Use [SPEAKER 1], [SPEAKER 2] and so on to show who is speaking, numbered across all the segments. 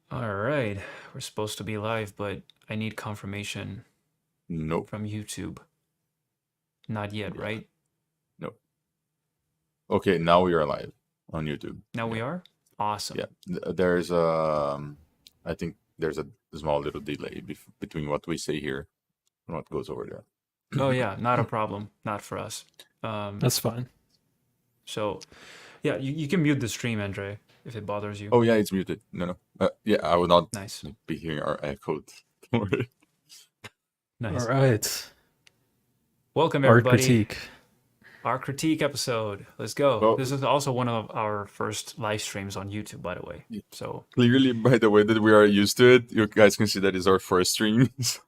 [SPEAKER 1] All right, we're supposed to be live, but I need confirmation
[SPEAKER 2] Nope.
[SPEAKER 1] from YouTube. Not yet,
[SPEAKER 2] Yeah.
[SPEAKER 1] right?
[SPEAKER 2] Nope. Okay, now we are live on YouTube.
[SPEAKER 1] Now we
[SPEAKER 2] Yeah.
[SPEAKER 1] are? Awesome.
[SPEAKER 2] Yeah. There's I think there's a small little delay between what we say here and what goes over
[SPEAKER 1] Oh
[SPEAKER 2] there.
[SPEAKER 1] yeah, not a problem. Not for us. Um,
[SPEAKER 3] That's fine.
[SPEAKER 1] so yeah, you can mute the stream, Andre, if it bothers you.
[SPEAKER 2] Oh yeah, it's muted. No. Yeah, I will not
[SPEAKER 1] Nice.
[SPEAKER 2] be hearing our echo. Don't worry.
[SPEAKER 3] All
[SPEAKER 1] Nice.
[SPEAKER 3] right.
[SPEAKER 1] Welcome
[SPEAKER 3] Art
[SPEAKER 1] everybody.
[SPEAKER 3] critique.
[SPEAKER 1] Our critique episode. Let's go.
[SPEAKER 2] Well,
[SPEAKER 1] This is also one of our first live streams on YouTube, by the way.
[SPEAKER 2] yeah,
[SPEAKER 1] So
[SPEAKER 2] clearly, by the way that we are used to it, you guys can see that is our first stream. So,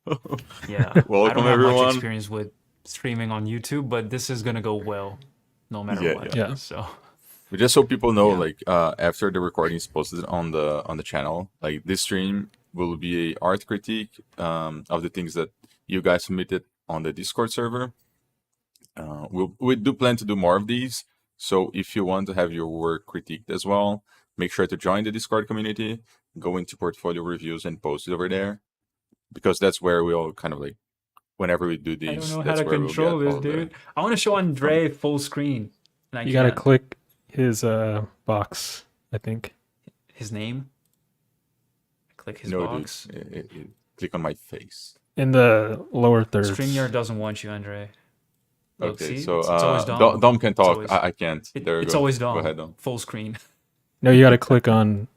[SPEAKER 1] yeah, I don't
[SPEAKER 2] welcome
[SPEAKER 1] have much
[SPEAKER 2] everyone.
[SPEAKER 1] experience with streaming on YouTube, but this is gonna go well, no matter
[SPEAKER 2] Yeah,
[SPEAKER 1] what.
[SPEAKER 3] Yeah.
[SPEAKER 1] So
[SPEAKER 2] But just so people know,
[SPEAKER 1] Yeah.
[SPEAKER 2] like after the recording is posted on the channel, like this stream will be a art critique of the things that you guys submitted on the Discord server. We do plan to do more of these. So if you want to have your work critiqued as well, make sure to join the Discord community, go into portfolio reviews and post it over there, because that's where we'll kind of like whenever we do
[SPEAKER 1] I don't
[SPEAKER 2] these,
[SPEAKER 1] know how
[SPEAKER 2] that's
[SPEAKER 1] to
[SPEAKER 2] where we'll
[SPEAKER 1] control
[SPEAKER 2] get
[SPEAKER 1] this,
[SPEAKER 2] all the
[SPEAKER 1] dude. I want to show Andre full screen, and I
[SPEAKER 3] You gotta
[SPEAKER 1] can't.
[SPEAKER 3] click his box, I think.
[SPEAKER 1] His name. Click his
[SPEAKER 2] no,
[SPEAKER 1] box.
[SPEAKER 2] dude. Click on my face.
[SPEAKER 3] In the lower thirds.
[SPEAKER 1] StreamYard doesn't want you, Andre. Look,
[SPEAKER 2] Okay,
[SPEAKER 1] see,
[SPEAKER 2] so
[SPEAKER 1] it's always Dom.
[SPEAKER 2] Dom can talk.
[SPEAKER 1] always-
[SPEAKER 2] I can't. There we
[SPEAKER 1] It's
[SPEAKER 2] go.
[SPEAKER 1] always
[SPEAKER 2] Go
[SPEAKER 1] Dom.
[SPEAKER 2] ahead, Dom.
[SPEAKER 1] Full screen.
[SPEAKER 3] No, you gotta click on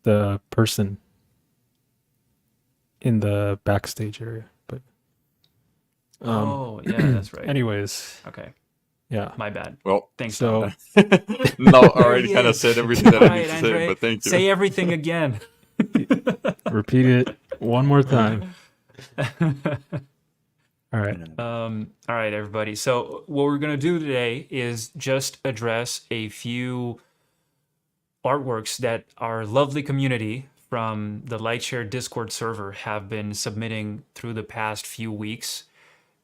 [SPEAKER 3] the person in the backstage area. But
[SPEAKER 1] Oh, yeah, that's right.
[SPEAKER 3] anyways,
[SPEAKER 1] Okay,
[SPEAKER 3] yeah.
[SPEAKER 1] my bad.
[SPEAKER 2] Well,
[SPEAKER 1] Thanks, Dom.
[SPEAKER 3] So
[SPEAKER 2] no,
[SPEAKER 1] There
[SPEAKER 2] already
[SPEAKER 1] he
[SPEAKER 2] kind of
[SPEAKER 1] is.
[SPEAKER 2] said everything that I
[SPEAKER 1] Alright,
[SPEAKER 2] need to say,
[SPEAKER 1] Andre,
[SPEAKER 2] but thank you.
[SPEAKER 1] say everything again.
[SPEAKER 3] repeat it one more time. All right.
[SPEAKER 1] All right, everybody. So what we're gonna do today is just address a few artworks that our lovely community from the LightShare Discord server have been submitting through the past few weeks,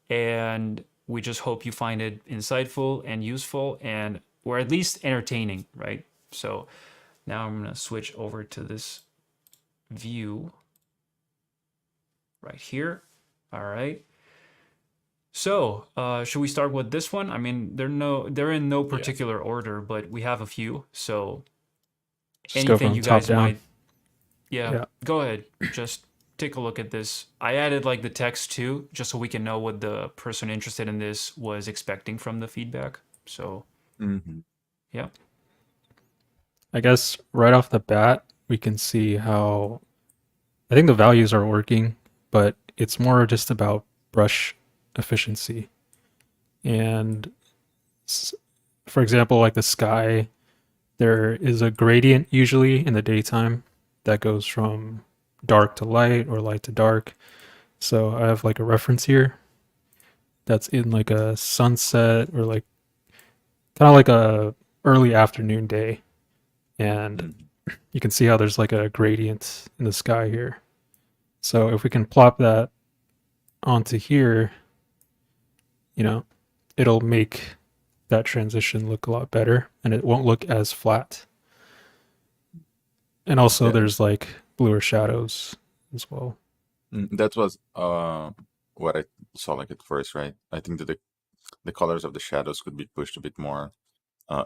[SPEAKER 1] and we just hope you find it insightful and useful, and or at least entertaining, right? So now I'm gonna switch over to this view right here. All right. So, should we start with this one? I mean, they're in no particular order, but we have a few. So,
[SPEAKER 3] Just go
[SPEAKER 1] anything
[SPEAKER 3] from
[SPEAKER 1] you
[SPEAKER 3] top
[SPEAKER 1] guys
[SPEAKER 3] down.
[SPEAKER 1] might,
[SPEAKER 3] Yeah.
[SPEAKER 1] go ahead. Just take a look at this. I added like the text too, just so we can know what the person interested in this was expecting from the feedback. So, yeah.
[SPEAKER 3] I guess right off the bat, we can see how I think the values are working, but it's more just about brush efficiency. And for example, like the sky, there is a gradient usually in the daytime that goes from dark to light or light to dark. So I have like a reference here that's in like a sunset or like kind of like a early afternoon day. And you can see how there's like a gradient in the sky here. So if we can plop that onto here, you know, it'll make that transition look a lot better and it won't look as flat. And also
[SPEAKER 2] Yeah.
[SPEAKER 3] there's like bluer shadows as well.
[SPEAKER 2] That was what I saw like at first, right? I think that the colors of the shadows could be pushed a bit more,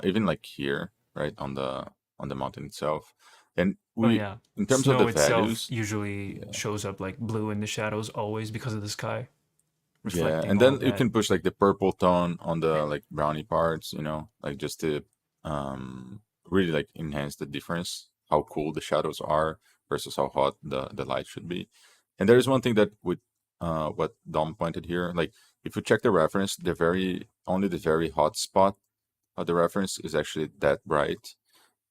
[SPEAKER 2] even like here, right on the mountain itself. And
[SPEAKER 1] Oh yeah.
[SPEAKER 2] in terms of
[SPEAKER 1] Snow
[SPEAKER 2] the
[SPEAKER 1] itself
[SPEAKER 2] values,
[SPEAKER 1] usually shows up like blue in the shadows always because of the sky,
[SPEAKER 2] yeah,
[SPEAKER 1] reflecting
[SPEAKER 2] and
[SPEAKER 1] all
[SPEAKER 2] then
[SPEAKER 1] of
[SPEAKER 2] you
[SPEAKER 1] that.
[SPEAKER 2] can push like the purple tone on the like brownie parts, like just to really like enhance the difference, how cool the shadows are versus how hot the light should be. And there is one thing that with what Dom pointed here, like if you check the reference, only the very hot spot of the reference is actually that bright,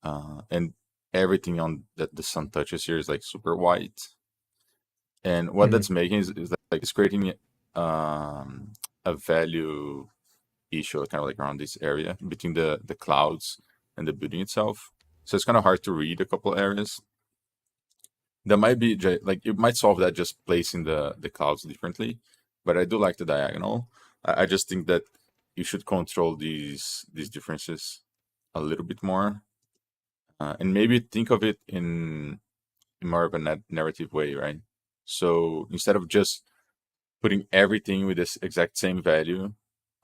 [SPEAKER 2] and everything on that the sun touches here is like super white. And what that's making is like it's creating a value issue kind of like around this area between the clouds and the building itself. So it's kind of hard to read a couple areas. There might be like you might solve that just placing the clouds differently, but I do like the diagonal. I just think that you should control these differences a little bit more, and maybe think of it in in more of a narrative way, right? So instead of just putting everything with this exact same value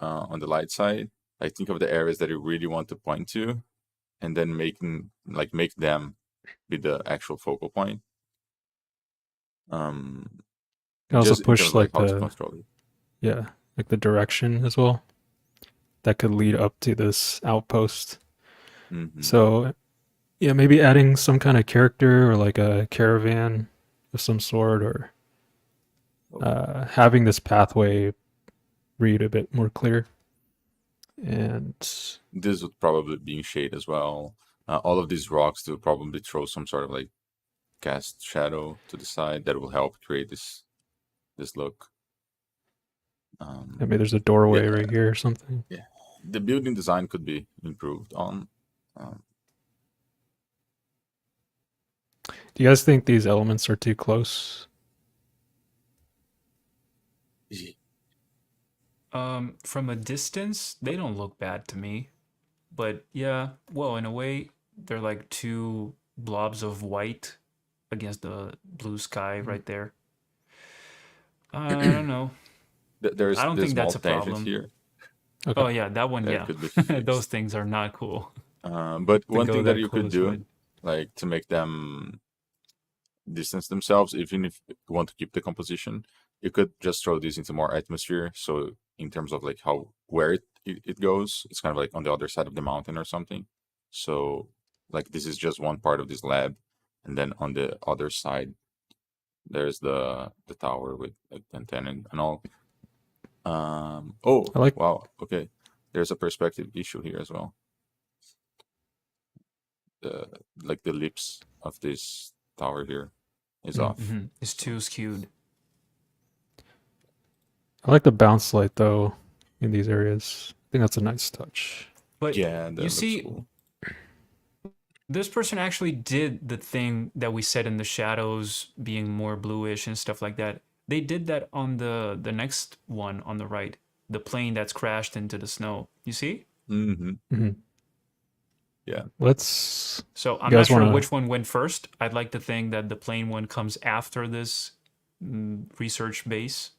[SPEAKER 2] on the light side, I think of the areas that you really want to point to, and then make them be the actual focal point.
[SPEAKER 3] You also
[SPEAKER 2] Just in terms
[SPEAKER 3] push
[SPEAKER 2] of like
[SPEAKER 3] like
[SPEAKER 2] how to control it.
[SPEAKER 3] like the direction as well. That could lead up to this outpost.
[SPEAKER 2] Mm-hmm.
[SPEAKER 3] So yeah, maybe adding some kind of character or like a caravan of some sort, or having this pathway read a bit more clear. And
[SPEAKER 2] This would probably be in shade as well. All of these rocks will probably throw some sort of like cast shadow to the side that will help create this look.
[SPEAKER 3] maybe there's a doorway
[SPEAKER 2] Yeah,
[SPEAKER 3] right here or something.
[SPEAKER 2] yeah. The building design could be improved on.
[SPEAKER 3] Do you guys think these elements are too close?
[SPEAKER 1] From a distance, they don't look bad to me. But yeah, well, in a way, they're like two blobs of white against the blue sky right there. I don't know. I don't
[SPEAKER 2] There's
[SPEAKER 1] think that's
[SPEAKER 2] small
[SPEAKER 1] a
[SPEAKER 2] tangents
[SPEAKER 1] problem.
[SPEAKER 2] here
[SPEAKER 3] Okay.
[SPEAKER 1] Oh yeah, that one,
[SPEAKER 2] that
[SPEAKER 1] yeah.
[SPEAKER 2] could be
[SPEAKER 1] Those
[SPEAKER 2] fixed.
[SPEAKER 1] things are not cool
[SPEAKER 2] But
[SPEAKER 1] to
[SPEAKER 2] one
[SPEAKER 1] go
[SPEAKER 2] thing that
[SPEAKER 1] that
[SPEAKER 2] you could
[SPEAKER 1] close
[SPEAKER 2] do,
[SPEAKER 1] with.
[SPEAKER 2] like to make them distance themselves, even if you want to keep the composition, you could just throw this into more atmosphere. So in terms of like where it goes, it's kind of like on the other side of the mountain or something. So like this is just one part of this lab, and then on the other side there's the tower with like the antenna and all. Oh
[SPEAKER 3] I like
[SPEAKER 2] wow, okay. There's a perspective issue here as well. The like the lips of this tower here is off.
[SPEAKER 1] It's too skewed.
[SPEAKER 3] the bounce light though in these areas. I think that's a nice touch.
[SPEAKER 1] But
[SPEAKER 2] Yeah,
[SPEAKER 1] you
[SPEAKER 2] that looks
[SPEAKER 1] see,
[SPEAKER 2] cool.
[SPEAKER 1] this person actually did the thing that we said in the shadows being more bluish and stuff like that. They did that on the next one on the right, the plane that's crashed into the snow. You see?
[SPEAKER 2] Mm-hmm.
[SPEAKER 3] Mm-hmm.
[SPEAKER 2] Yeah.
[SPEAKER 3] Let's.
[SPEAKER 1] So
[SPEAKER 3] You
[SPEAKER 1] I'm not
[SPEAKER 3] guys
[SPEAKER 1] sure
[SPEAKER 3] want to?
[SPEAKER 1] which one went first. I'd like to think that the plane one comes after this research base.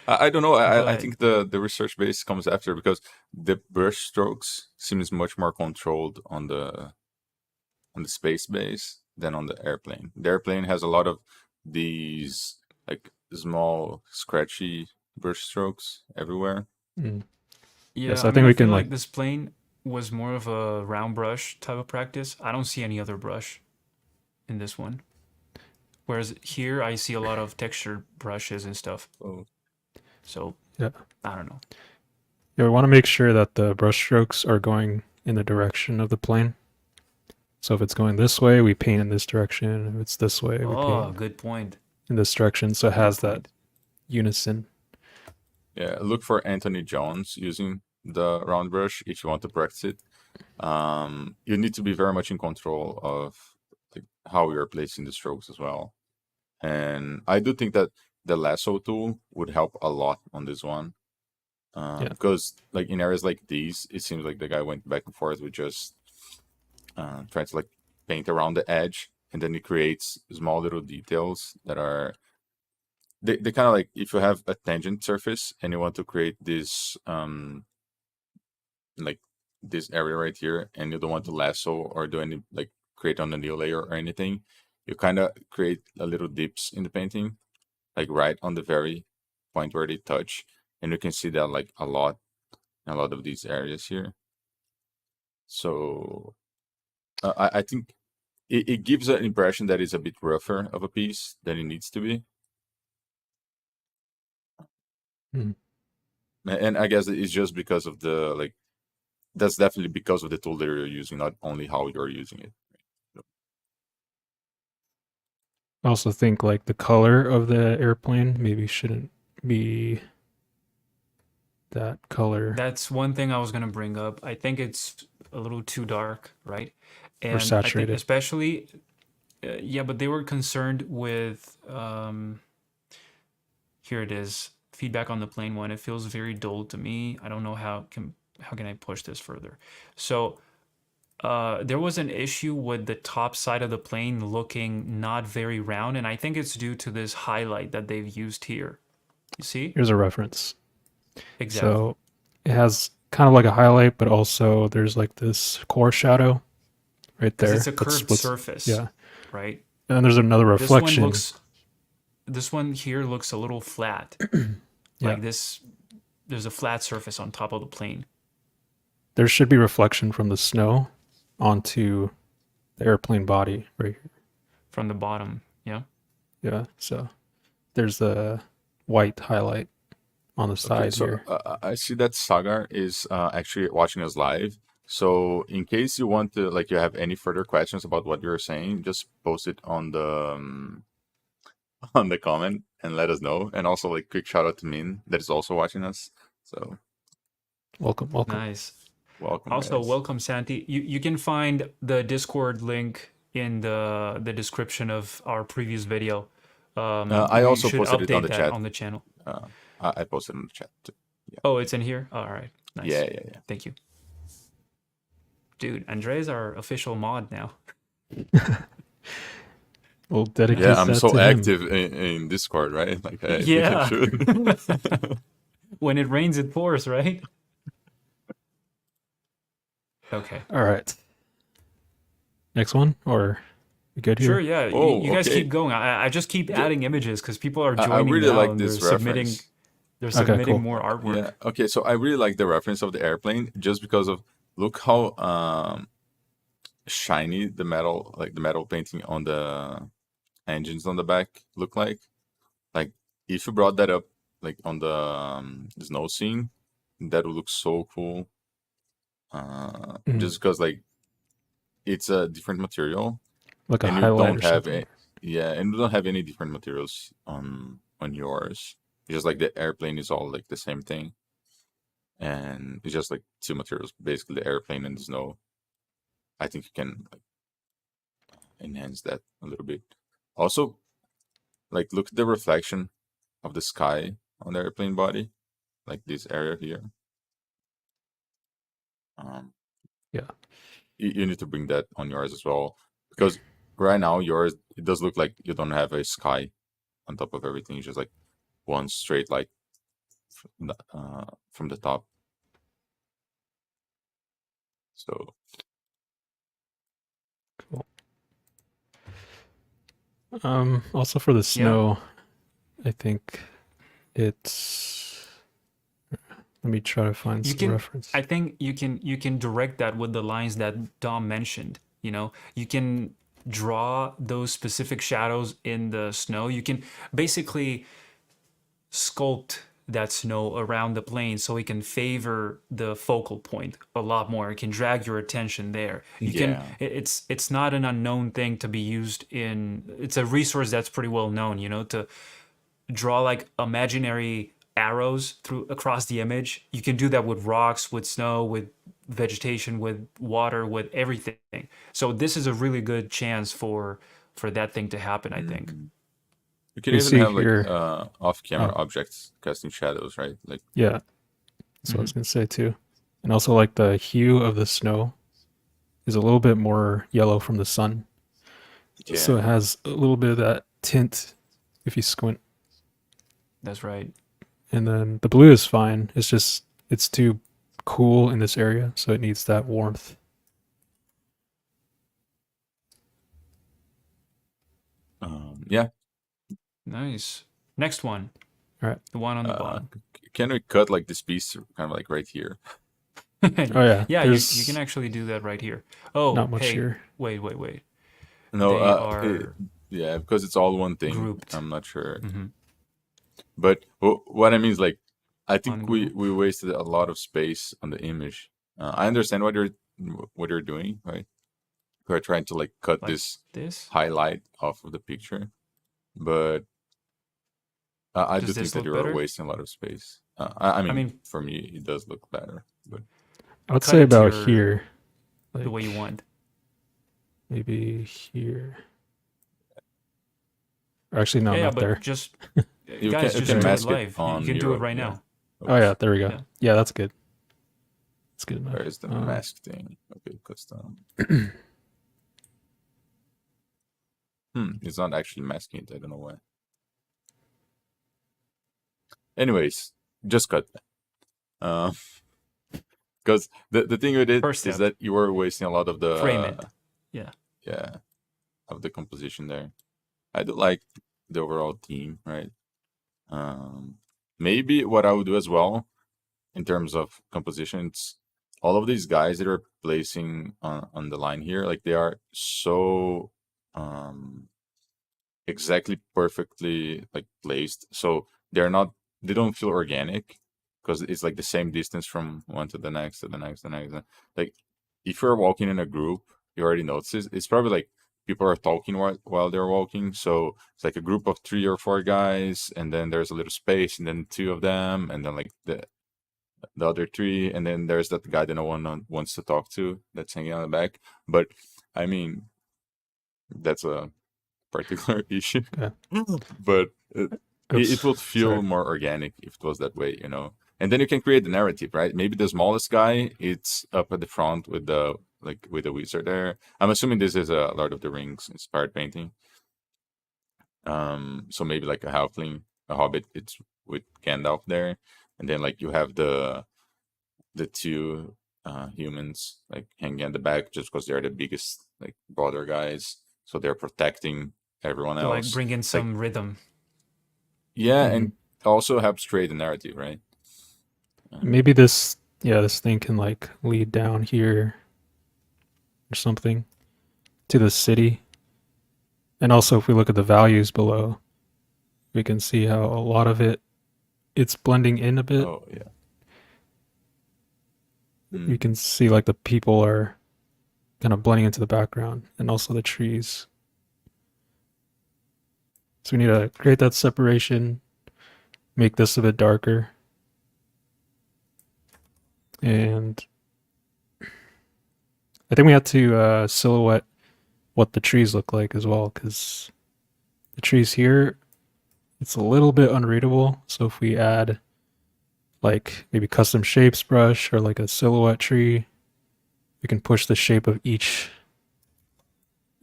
[SPEAKER 2] I don't know. I
[SPEAKER 1] But
[SPEAKER 2] think the research base comes after because the brush strokes seems much more controlled on the space base than on the airplane. The airplane has a lot of these like small scratchy brush strokes everywhere.
[SPEAKER 3] Mm.
[SPEAKER 1] yeah,
[SPEAKER 3] Yes,
[SPEAKER 1] I
[SPEAKER 3] I
[SPEAKER 1] mean,
[SPEAKER 3] think
[SPEAKER 1] I
[SPEAKER 3] we
[SPEAKER 1] feel
[SPEAKER 3] can
[SPEAKER 1] like
[SPEAKER 3] like.
[SPEAKER 1] this plane was more of a round brush type of practice. I don't see any other brush in this one. Whereas here, I see a lot of textured brushes and stuff.
[SPEAKER 2] Oh,
[SPEAKER 1] So
[SPEAKER 3] Yeah.
[SPEAKER 1] I don't know.
[SPEAKER 3] Yeah, we want to make sure that the brush strokes are going in the direction of the plane. So if it's going this way, we paint in this direction. If it's this way, we
[SPEAKER 1] Oh,
[SPEAKER 3] paint
[SPEAKER 1] good point.
[SPEAKER 3] in this direction. So it
[SPEAKER 1] Good
[SPEAKER 3] has that
[SPEAKER 1] point.
[SPEAKER 3] unison.
[SPEAKER 2] yeah. Look for Anthony Jones using the round brush if you want to practice it. You need to be very much in control of like, how you're placing the strokes as well. And I do think that the lasso tool would help a lot on this one.
[SPEAKER 3] Yeah.
[SPEAKER 2] Because like in areas like these, it seems like the guy went back and forth with just trying to like paint around the edge, and then it creates small little details that are they kind of like if you have a tangent surface and you want to create this like this area right here, and you don't want to lasso or do any like create on a new layer or anything, you kind of create a little dips in the painting, like right on the very point where they touch, and you can see that like a lot in a lot of these areas here. So I think it gives an impression that it's a bit rougher of a piece than it needs to be.
[SPEAKER 3] Mm.
[SPEAKER 2] And I guess it's just because of the like that's definitely because of the tool that you're using, not only how you're using it.
[SPEAKER 3] I also think like the color of the airplane maybe shouldn't be that color
[SPEAKER 1] That's one thing I was gonna bring up. I think it's a little too dark, right?
[SPEAKER 3] or
[SPEAKER 1] And I think
[SPEAKER 3] saturated.
[SPEAKER 1] especially, yeah, but they were concerned with, here it is, feedback on the plane one. It feels very dull to me. I don't know how can I push this further. So there was an issue with the top side of the plane looking not very round, and I think it's due to this highlight that they've used here. You see?
[SPEAKER 3] Here's a reference.
[SPEAKER 1] Exactly.
[SPEAKER 3] So it has kind of like a highlight, but also there's like this core shadow right
[SPEAKER 1] Because it's
[SPEAKER 3] there
[SPEAKER 1] a
[SPEAKER 3] that
[SPEAKER 1] curved
[SPEAKER 3] splits.
[SPEAKER 1] surface,
[SPEAKER 3] Yeah.
[SPEAKER 1] right?
[SPEAKER 3] And then there's another
[SPEAKER 1] This one
[SPEAKER 3] reflection.
[SPEAKER 1] looks, this one here looks a little flat.
[SPEAKER 3] Yeah.
[SPEAKER 1] Like this, there's a flat surface on top of the plane
[SPEAKER 3] There should be reflection from the snow onto the airplane body right here.
[SPEAKER 1] from the bottom. Yeah.
[SPEAKER 3] Yeah. So there's the white highlight on the
[SPEAKER 2] Okay,
[SPEAKER 3] side
[SPEAKER 2] so
[SPEAKER 3] here.
[SPEAKER 2] I see that Sagar is actually watching us live. So in case you want to, like, you have any further questions about what you're saying, just post it on the on the comment and let us know. And also, like, quick shout out to Min that is also watching us. So
[SPEAKER 3] Welcome.
[SPEAKER 1] Nice.
[SPEAKER 2] welcome,
[SPEAKER 1] Also,
[SPEAKER 2] guys.
[SPEAKER 1] welcome, Santi. You can find the Discord link in the description of our previous video.
[SPEAKER 2] I
[SPEAKER 1] We
[SPEAKER 2] also
[SPEAKER 1] should
[SPEAKER 2] posted it on
[SPEAKER 1] update
[SPEAKER 2] the
[SPEAKER 1] that
[SPEAKER 2] chat.
[SPEAKER 1] on the channel.
[SPEAKER 2] I posted in the chat too. Yeah,
[SPEAKER 1] Oh, it's in here? Oh, all right. Nice.
[SPEAKER 2] yeah.
[SPEAKER 1] Thank you. Dude, Andre is our official mod now.
[SPEAKER 3] We'll dedicate
[SPEAKER 2] Yeah, I'm
[SPEAKER 3] that
[SPEAKER 2] so
[SPEAKER 3] to him.
[SPEAKER 2] active in Discord, right? Like, I think I
[SPEAKER 1] Yeah.
[SPEAKER 2] should.
[SPEAKER 1] When it rains, it pours, right? Okay.
[SPEAKER 3] All right. Next one, or we good
[SPEAKER 1] Sure,
[SPEAKER 3] here?
[SPEAKER 1] yeah.
[SPEAKER 2] Oh,
[SPEAKER 1] You guys
[SPEAKER 2] okay.
[SPEAKER 1] keep going. I just keep adding images because people are
[SPEAKER 2] I
[SPEAKER 1] joining
[SPEAKER 2] really
[SPEAKER 1] now
[SPEAKER 2] like
[SPEAKER 1] and
[SPEAKER 2] this reference.
[SPEAKER 1] they're
[SPEAKER 3] Okay,
[SPEAKER 1] submitting
[SPEAKER 3] cool.
[SPEAKER 1] more artwork.
[SPEAKER 2] Yeah. Okay. So I really like the reference of the airplane just because of look how shiny the metal, like the metal painting on the engines on the back look like. Like if you brought that up like on the snow scene, that would look so cool.
[SPEAKER 3] Mhm.
[SPEAKER 2] Just because like it's a different material
[SPEAKER 3] Like a
[SPEAKER 2] and you
[SPEAKER 3] highlight
[SPEAKER 2] don't
[SPEAKER 3] or
[SPEAKER 2] have
[SPEAKER 3] something.
[SPEAKER 2] yeah, and you don't have any different materials on yours. It's just like the airplane is all like the same thing. And it's just like two materials, basically the airplane and the snow. I think you can like, enhance that a little bit. Also, like look at the reflection of the sky on the airplane body, like this area here. Um,
[SPEAKER 3] Yeah.
[SPEAKER 2] you need to bring that on yours as well because right now yours it does look like you don't have a sky on top of everything. It's just like one straight light from the top. So
[SPEAKER 3] Cool. Also for the snow, I think it's. Let me try to find
[SPEAKER 1] You
[SPEAKER 3] some
[SPEAKER 1] can
[SPEAKER 3] reference.
[SPEAKER 1] I think you can direct that with the lines that Dom mentioned, you know. You can draw those specific shadows in the snow. You can basically sculpt that snow around the plane so it can favor the focal point a lot more. It can drag your attention there. You can
[SPEAKER 2] yeah,
[SPEAKER 1] it's not an unknown thing to be used in. It's a resource that's pretty well known, you know, to draw like imaginary arrows through across the image. You can do that with rocks, with snow, with vegetation, with water, with everything. So this is a really good chance for that thing to happen, I think.
[SPEAKER 2] Mhm. You can
[SPEAKER 3] You
[SPEAKER 2] even
[SPEAKER 3] see
[SPEAKER 2] have like
[SPEAKER 3] here.
[SPEAKER 2] off-camera
[SPEAKER 3] Oh,
[SPEAKER 2] objects casting shadows, right? Like
[SPEAKER 3] yeah. That's what I was gonna say too. And also like the hue of the snow is a little bit more yellow from the sun. So it
[SPEAKER 2] yeah.
[SPEAKER 3] has a little bit of that tint if you squint.
[SPEAKER 1] That's right.
[SPEAKER 3] And then the blue is fine. It's just it's too cool in this area, so it needs that warmth.
[SPEAKER 2] Yeah.
[SPEAKER 1] Nice. Next one.
[SPEAKER 3] All right.
[SPEAKER 1] The one on the bottom.
[SPEAKER 2] Can we cut like this piece kind of like right here?
[SPEAKER 3] Oh yeah.
[SPEAKER 1] Yeah, you can
[SPEAKER 3] There's
[SPEAKER 1] actually do that right here. Oh,
[SPEAKER 3] not much
[SPEAKER 1] hey,
[SPEAKER 3] here.
[SPEAKER 1] wait.
[SPEAKER 2] No,
[SPEAKER 1] They are
[SPEAKER 2] yeah, because it's all one thing.
[SPEAKER 1] grouped.
[SPEAKER 2] I'm not sure,
[SPEAKER 1] Hmm.
[SPEAKER 2] but what I mean is like, I think
[SPEAKER 1] Ungroup.
[SPEAKER 2] we wasted a lot of space on the image. I understand what you're doing, right? We're trying to like cut
[SPEAKER 1] Like
[SPEAKER 2] this
[SPEAKER 1] this.
[SPEAKER 2] highlight off of the picture, but I
[SPEAKER 1] Does
[SPEAKER 2] do think
[SPEAKER 1] this
[SPEAKER 2] that
[SPEAKER 1] look
[SPEAKER 2] you're
[SPEAKER 1] better?
[SPEAKER 2] wasting a lot of space. I
[SPEAKER 1] I
[SPEAKER 2] mean,
[SPEAKER 1] mean,
[SPEAKER 2] for me, it does look better, but
[SPEAKER 3] I would
[SPEAKER 1] cut
[SPEAKER 3] say
[SPEAKER 1] it to
[SPEAKER 3] about here.
[SPEAKER 1] the way
[SPEAKER 3] Like
[SPEAKER 1] you want.
[SPEAKER 3] maybe here. Or actually no,
[SPEAKER 1] Yeah,
[SPEAKER 3] not
[SPEAKER 1] but
[SPEAKER 3] there.
[SPEAKER 1] just
[SPEAKER 2] you
[SPEAKER 1] guys,
[SPEAKER 2] can
[SPEAKER 1] just do it
[SPEAKER 2] mask it
[SPEAKER 1] live. You
[SPEAKER 2] on
[SPEAKER 1] can do it
[SPEAKER 2] your
[SPEAKER 1] right
[SPEAKER 2] yeah.
[SPEAKER 1] now.
[SPEAKER 3] Oh yeah,
[SPEAKER 2] Oops.
[SPEAKER 3] there we go.
[SPEAKER 1] Yeah.
[SPEAKER 3] Yeah, that's good. It's good enough.
[SPEAKER 2] Where is the mask thing? Okay, custom. It's not actually masking it. I don't know why. Anyways, just cut that. Because the thing with it
[SPEAKER 1] First
[SPEAKER 2] is
[SPEAKER 1] step,
[SPEAKER 2] that you are wasting a lot of
[SPEAKER 1] frame it.
[SPEAKER 2] the
[SPEAKER 1] Yeah.
[SPEAKER 2] of the composition there. I do like the overall theme, right? Maybe what I would do as well in terms of compositions, all of these guys that are placing on the line here, like they are so exactly perfectly like placed, so they don't feel organic because it's like the same distance from one to the next to the next to the next. Like if you're walking in a group, you already notice it's probably like people are talking while they're walking, so it's like a group of 3 or 4 guys, and then there's a little space, and then 2 of them, and then like the other 3, and then there's that guy that no one wants to talk to that's hanging on the back. But I mean, that's a particular issue.
[SPEAKER 3] Okay.
[SPEAKER 2] But it would feel
[SPEAKER 3] Sorry.
[SPEAKER 2] more organic if it was that way, you know. And then you can create the narrative, right? Maybe the smallest guy, it's up at the front with the wizard there. I'm assuming this is a Lord of the Rings inspired painting. So maybe like a halfling, a hobbit, it's with Gandalf there, and then like you have the 2 humans like hanging at the back just because they're the biggest like broader guys, so they're protecting everyone
[SPEAKER 1] To like
[SPEAKER 2] else.
[SPEAKER 1] bring in
[SPEAKER 2] Like
[SPEAKER 1] some rhythm.
[SPEAKER 2] yeah, and also helps create the narrative, right?
[SPEAKER 3] Maybe this thing can like lead down here or something to the city. And also if we look at the values below, we can see how a lot of it's blending in a bit.
[SPEAKER 2] Oh yeah.
[SPEAKER 3] You can see like the people are kind of blending into the background, and also the trees. So we need to create that separation, make this a bit darker. And I think we have to silhouette what the trees look like as well, because the trees here, it's a little bit unreadable. So if we add like maybe custom shapes brush or like a silhouette tree, we can push the shape of each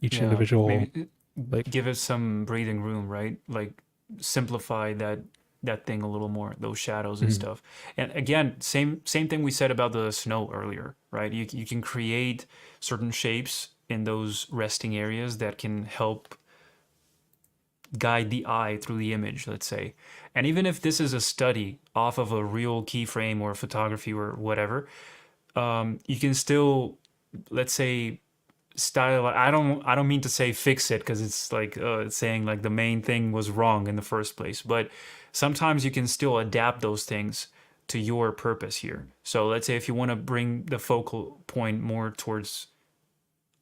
[SPEAKER 3] individual.
[SPEAKER 1] Maybe
[SPEAKER 3] like
[SPEAKER 1] give it some breathing room, right? Like simplify that thing a little more, those shadows and stuff. And again, same thing we said about the snow earlier, right? You can create certain shapes in those resting areas that can help guide the eye through the image, let's say. And even if this is a study off of a real keyframe or photography or whatever, you can still, let's say, style. I don't mean to say fix it, because it's like it's saying like the main thing was wrong in the first place. But sometimes you can still adapt those things to your purpose here. So let's say if you want to bring the focal point more towards,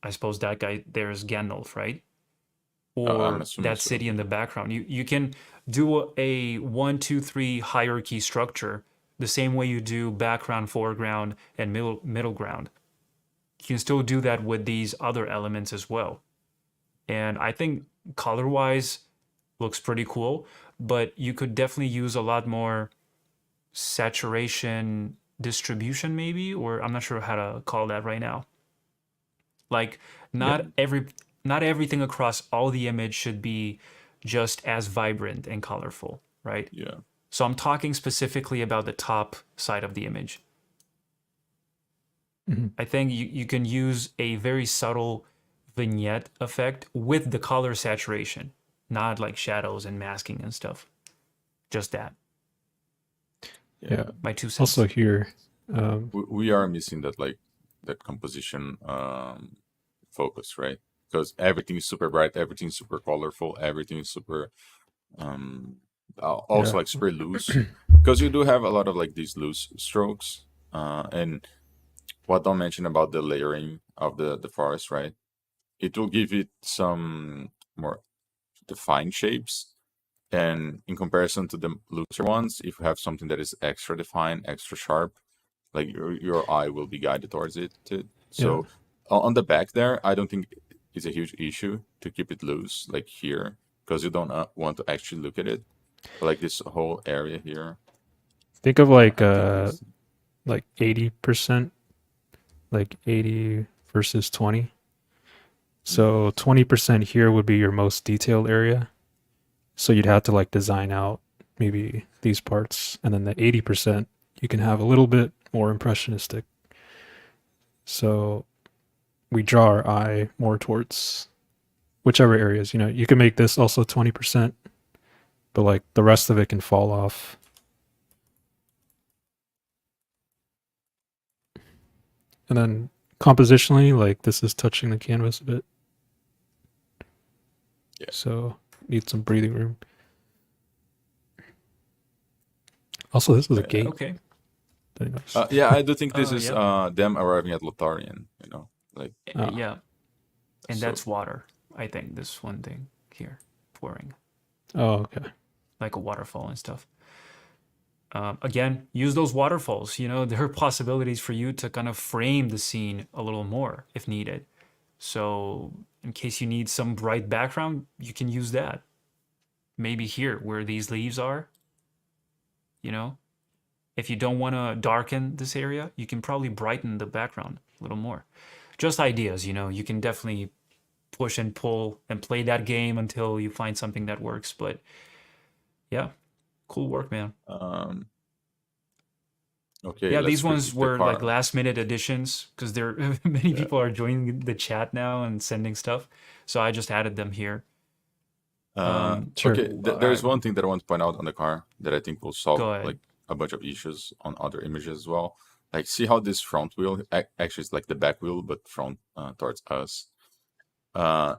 [SPEAKER 1] I suppose that guy there is Gandalf, right?
[SPEAKER 2] I'm
[SPEAKER 1] Or
[SPEAKER 2] assuming
[SPEAKER 1] that
[SPEAKER 2] so.
[SPEAKER 1] city in the background. You can do a 1, 2, 3 hierarchy structure the same way you do background, foreground, and middle ground. You can still do that with these other elements as well. And I think color wise looks pretty cool, but you could definitely use a lot more saturation distribution, maybe, or I'm not sure how to call that right now. Like
[SPEAKER 2] Yeah.
[SPEAKER 1] not everything across all the image should be just as vibrant and colorful, right?
[SPEAKER 2] Yeah.
[SPEAKER 1] So I'm talking specifically about the top side of the image. I think you can use a very subtle vignette effect with the color saturation, not like shadows and masking and stuff. Just that.
[SPEAKER 3] Yeah.
[SPEAKER 1] My 2 cents.
[SPEAKER 3] Also here,
[SPEAKER 2] We are missing that like that composition focus, right? Because everything is super bright, everything is super colorful, everything is super also like super loose, because you do have a lot of like these loose strokes, and what Don mentioned about the layering of the forest, right? It will give it some more defined shapes, and in comparison to the looser ones, if you have something that is extra defined, extra sharp, like your eye will be guided towards it. So on the back there, I don't think it's a huge issue to keep it loose, like here, because you don't want to actually look at it. But like this whole area here,
[SPEAKER 3] think of
[SPEAKER 2] I think is
[SPEAKER 3] 80% like 80 versus 20. So 20% here would be your most detailed area. So you'd have to like design out maybe these parts, and then the 80% you can have a little bit more impressionistic. So we draw our eye more towards whichever areas, you know, you can make this also 20%, but like the rest of it can fall off. And then compositionally, like this is touching the canvas a bit.
[SPEAKER 2] Yeah.
[SPEAKER 3] So need some breathing room. Also, this is a gate.
[SPEAKER 1] Okay.
[SPEAKER 3] Did I notice?
[SPEAKER 2] Yeah, I do think this is
[SPEAKER 1] Yeah.
[SPEAKER 2] them arriving at Lotharian. You know, like
[SPEAKER 3] Oh.
[SPEAKER 1] Yeah. And
[SPEAKER 2] so-
[SPEAKER 1] that's water. I think this one thing here pouring
[SPEAKER 3] Oh, okay.
[SPEAKER 1] like a waterfall and stuff. Again, use those waterfalls. You know, there are possibilities for you to kind of frame the scene a little more if needed. So, in case you need some bright background, you can use that. Maybe here, where these leaves are, you know, if you don't want to darken this area, you can probably brighten the background a little more. Just ideas, you know, you can definitely push and pull and play that game until you find something that works. But yeah, cool work, man.
[SPEAKER 2] okay.
[SPEAKER 1] Yeah,
[SPEAKER 2] let's
[SPEAKER 1] these ones
[SPEAKER 2] critique the
[SPEAKER 1] were like
[SPEAKER 2] car.
[SPEAKER 1] last minute additions because there many
[SPEAKER 2] Yeah.
[SPEAKER 1] people are joining the chat now and sending stuff. So I just added them here.
[SPEAKER 3] Sure.
[SPEAKER 2] Okay,
[SPEAKER 1] all
[SPEAKER 2] there's
[SPEAKER 1] right.
[SPEAKER 2] one thing that I want to point out on the car that I think will solve
[SPEAKER 1] Go ahead.
[SPEAKER 2] like a bunch of issues on other images as well. Like, see how this front wheel actually is like the back wheel, but front towards us.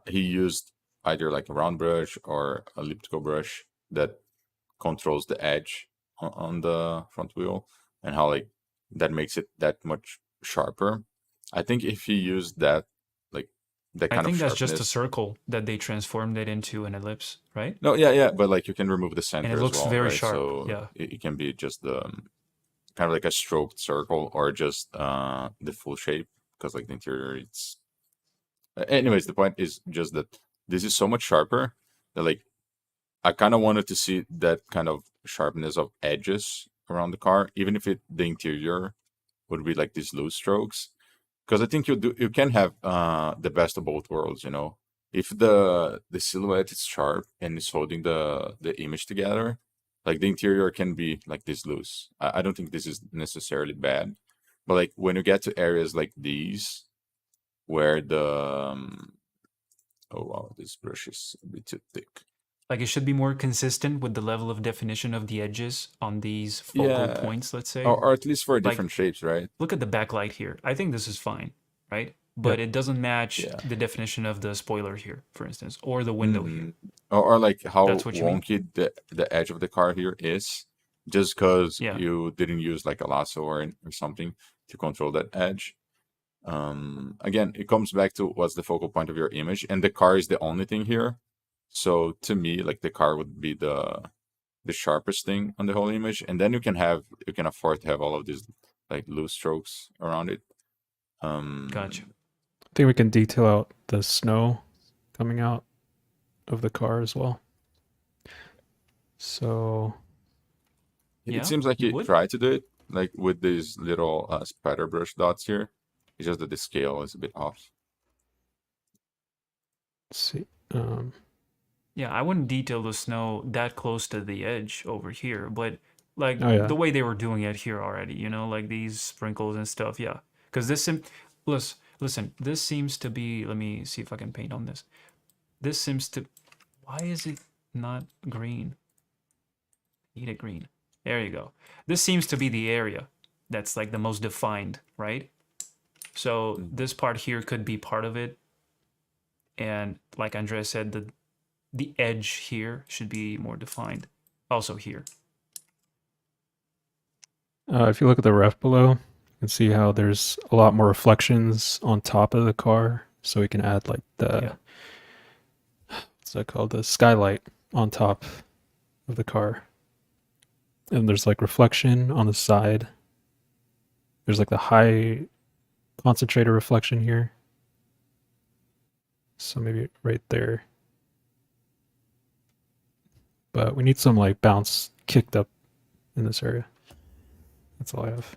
[SPEAKER 2] He used either like a round brush or elliptical brush that controls the edge on the front wheel, and how like that makes it that much sharper. I think if he used that, like that
[SPEAKER 1] I
[SPEAKER 2] kind of
[SPEAKER 1] think that's just a
[SPEAKER 2] sharpness.
[SPEAKER 1] circle that they transformed it into an ellipse, right?
[SPEAKER 2] No, yeah, but like you can remove the
[SPEAKER 1] And
[SPEAKER 2] center
[SPEAKER 1] it
[SPEAKER 2] as
[SPEAKER 1] looks
[SPEAKER 2] well,
[SPEAKER 1] very
[SPEAKER 2] right?
[SPEAKER 1] sharp.
[SPEAKER 2] So
[SPEAKER 1] Yeah.
[SPEAKER 2] it can be just the kind of like a stroked circle or just the full shape, because like the interior it's anyways, the point is just that this is so much sharper that like I kind of wanted to see that kind of sharpness of edges around the car, even if the interior would be like these loose strokes, because I think you can have the best of both worlds, you know. If the silhouette is sharp and is holding the image together, like the interior can be like this loose. I don't think this is necessarily bad, but like when you get to areas like these where the oh wow, this brush is a bit too thick.
[SPEAKER 1] Like it should be more consistent with the level of definition of the edges on these focal
[SPEAKER 2] Yeah,
[SPEAKER 1] points, let's say.
[SPEAKER 2] or at least for
[SPEAKER 1] Like,
[SPEAKER 2] different shapes, right?
[SPEAKER 1] look at the backlight here. I think this is fine, right? But
[SPEAKER 3] Yep.
[SPEAKER 1] it doesn't match
[SPEAKER 2] Yeah.
[SPEAKER 1] the definition of the spoiler here, for instance, or the window here.
[SPEAKER 2] Or like how
[SPEAKER 1] That's what you mean?
[SPEAKER 2] wonky the edge of the car here is, just because
[SPEAKER 1] Yeah.
[SPEAKER 2] you didn't use like a lasso or something to control that edge. Again, it comes back to what's the focal point of your image, and the car is the only thing here. So to me, like the car would be the sharpest thing on the whole image, and then you can afford to have all of these like loose strokes around it.
[SPEAKER 1] Gotcha.
[SPEAKER 3] I think we can detail out the snow coming out of the car as well. So
[SPEAKER 1] Yeah,
[SPEAKER 2] It seems like
[SPEAKER 1] you
[SPEAKER 2] he
[SPEAKER 1] would?
[SPEAKER 2] tried to do it like with these little spider brush dots here. It's just that the scale is a bit off.
[SPEAKER 3] let's see.
[SPEAKER 1] Yeah, I wouldn't detail the snow that close to the edge over here, but like
[SPEAKER 3] Oh, yeah.
[SPEAKER 1] the way they were doing it here already, you know, like these sprinkles and stuff. Yeah, because listen, this seems to be. Let me see if I can paint on this. This seems to. Why is it not green? Need it green. There you go. This seems to be the area that's like the most defined, right? So this part here could be part of it. And like Andrea said, the edge here should be more defined. Also here.
[SPEAKER 3] If you look at the ref below, you can see how there's a lot more reflections on top of the car. So we can add like the, what's that called? The skylight on top of the car. And there's like reflection on the side. There's like the high concentrator reflection here. So maybe right there. But we need some like bounce kicked up in this area. That's all I have.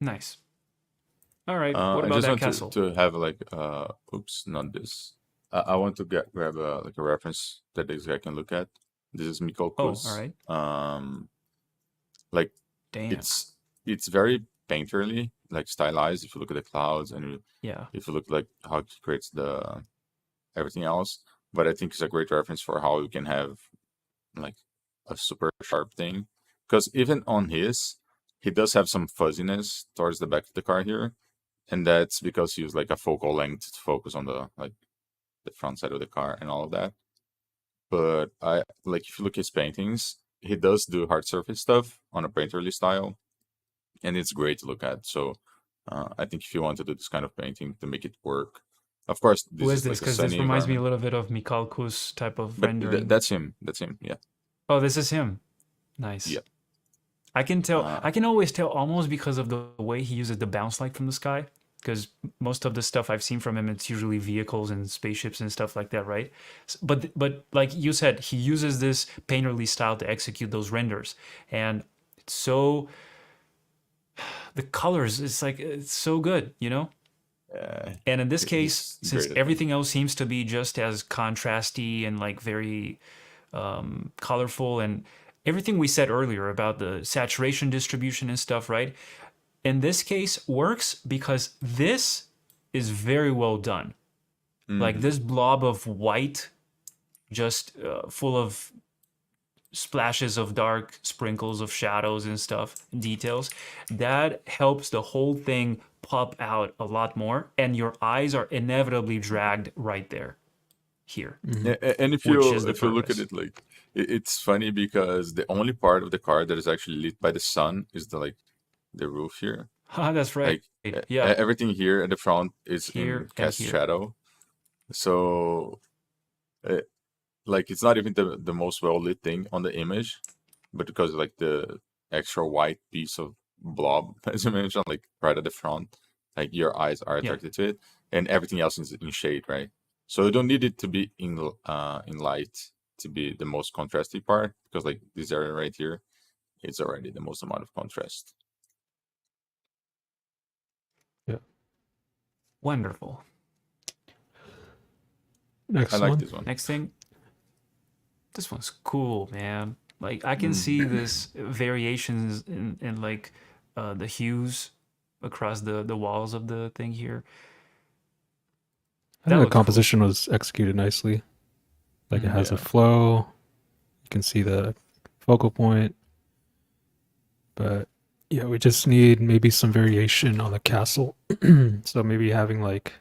[SPEAKER 1] Nice. All right. What
[SPEAKER 2] I
[SPEAKER 1] about
[SPEAKER 2] just
[SPEAKER 1] that
[SPEAKER 2] want
[SPEAKER 1] castle?
[SPEAKER 2] to have like oops, not this. I want to grab a like a reference that this guy can look at. This is Mikko
[SPEAKER 1] Oh, all
[SPEAKER 2] Kus.
[SPEAKER 1] right.
[SPEAKER 2] Like
[SPEAKER 1] Damn.
[SPEAKER 2] it's very painterly, like stylized. If you look at the clouds and
[SPEAKER 1] Yeah.
[SPEAKER 2] if you look like how he creates the everything else, but I think it's a great reference for how you can have like a super sharp thing. Because even on his, he does have some fuzziness towards the back of the car here, and that's because he used like a focal length to focus on the like the front side of the car and all of that. But I like if you look at his paintings, he does do hard surface stuff on a painterly style, and it's great to look at. So I think if you want to do this kind of painting to make it work, of course
[SPEAKER 1] Who
[SPEAKER 2] this
[SPEAKER 1] is
[SPEAKER 2] is
[SPEAKER 1] this?
[SPEAKER 2] like a
[SPEAKER 1] Because this
[SPEAKER 2] sunny
[SPEAKER 1] reminds me a
[SPEAKER 2] environment.
[SPEAKER 1] little bit of Mikalkus type of
[SPEAKER 2] But
[SPEAKER 1] rendering.
[SPEAKER 2] that's him. That's him. Yeah.
[SPEAKER 1] Oh, this is him. Nice.
[SPEAKER 2] Yeah.
[SPEAKER 1] I can tell.
[SPEAKER 2] Uh,
[SPEAKER 1] I can always tell almost because of the way he uses the bounce light from the sky. Because most of the stuff I've seen from him, it's usually vehicles and spaceships and stuff like that, right? But like you said, he uses this painterly style to execute those renders, and it's so the colors. It's like it's so good, you know.
[SPEAKER 2] uh,
[SPEAKER 1] And in this case,
[SPEAKER 2] he's
[SPEAKER 1] since
[SPEAKER 2] great at it.
[SPEAKER 1] everything else seems to be just as contrasty and like very colorful and everything we said earlier about the saturation distribution and stuff, right? In this case, works because this is very well done. Like
[SPEAKER 2] Hmm.
[SPEAKER 1] this blob of white, just full of splashes of dark, sprinkles of shadows and stuff, details, that helps the whole thing pop out a lot more. And your eyes are inevitably dragged right there, here,
[SPEAKER 3] Hmm.
[SPEAKER 2] Yeah, and
[SPEAKER 1] which is the
[SPEAKER 2] if you look at
[SPEAKER 1] purpose.
[SPEAKER 2] it like it's funny because the only part of the car that is actually lit by the sun is the roof here.
[SPEAKER 1] Ah, that's right.
[SPEAKER 2] Like
[SPEAKER 1] Yeah,
[SPEAKER 2] everything here at the front is in
[SPEAKER 1] here and
[SPEAKER 2] cast
[SPEAKER 1] here.
[SPEAKER 2] shadow. So uh, like it's not even the most well lit thing on the image, but because like the extra white piece of blob, as you mentioned, like right at the front, like your eyes are
[SPEAKER 1] Yeah.
[SPEAKER 2] attracted to it, and everything else is in shade, right? So you don't need it to be in light to be the most contrasty part, because like this area right here, it's already the most amount of contrast.
[SPEAKER 3] Yeah.
[SPEAKER 1] Wonderful.
[SPEAKER 2] I
[SPEAKER 3] Next
[SPEAKER 2] like
[SPEAKER 3] one.
[SPEAKER 2] this one.
[SPEAKER 1] Next thing, this one's cool, man. Like I can see
[SPEAKER 2] Mm.
[SPEAKER 1] this variations in like the hues across the walls of the thing here.
[SPEAKER 3] I
[SPEAKER 1] That
[SPEAKER 3] think the
[SPEAKER 1] looks cool.
[SPEAKER 3] composition was executed nicely. Like it
[SPEAKER 1] Mm.
[SPEAKER 3] has a
[SPEAKER 2] Yeah,
[SPEAKER 3] flow. You can see the focal point, but yeah, we just need maybe some variation on the castle. So maybe having like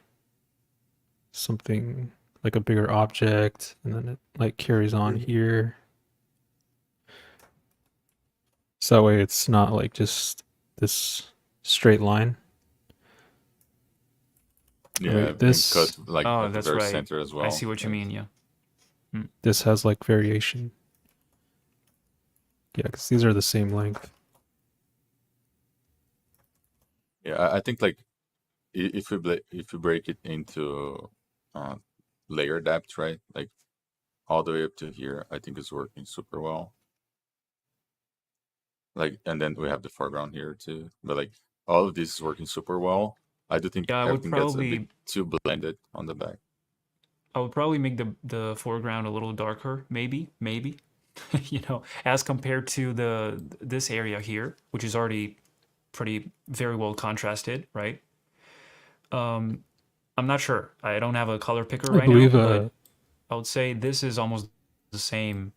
[SPEAKER 3] something like a bigger object and then it like carries on here. So that way it's not like just this straight line. Oh,
[SPEAKER 2] yeah,
[SPEAKER 3] wait,
[SPEAKER 2] and cut
[SPEAKER 3] this
[SPEAKER 2] like
[SPEAKER 1] Oh,
[SPEAKER 2] at the
[SPEAKER 1] that's
[SPEAKER 2] very
[SPEAKER 1] right.
[SPEAKER 2] center as
[SPEAKER 1] I
[SPEAKER 2] well.
[SPEAKER 1] see what you
[SPEAKER 2] Like
[SPEAKER 1] mean. Yeah. Mm.
[SPEAKER 3] this has like variation. Yeah, because these are the same length.
[SPEAKER 2] yeah, I think like if we if we break it into uh, layer depth, right? Like all the way up to here, I think it's working super well. Like, and then we have the foreground here too. But like all of this is working super well. I do think
[SPEAKER 1] Yeah,
[SPEAKER 2] everything gets a bit too blended on the back.
[SPEAKER 1] I would probably make the foreground a little darker, maybe, you know, as compared to the this area here, which is already pretty very well contrasted, right? Um, I'm not sure. I don't have a color picker
[SPEAKER 3] I
[SPEAKER 1] right now,
[SPEAKER 3] believe
[SPEAKER 1] but I would say this is almost the same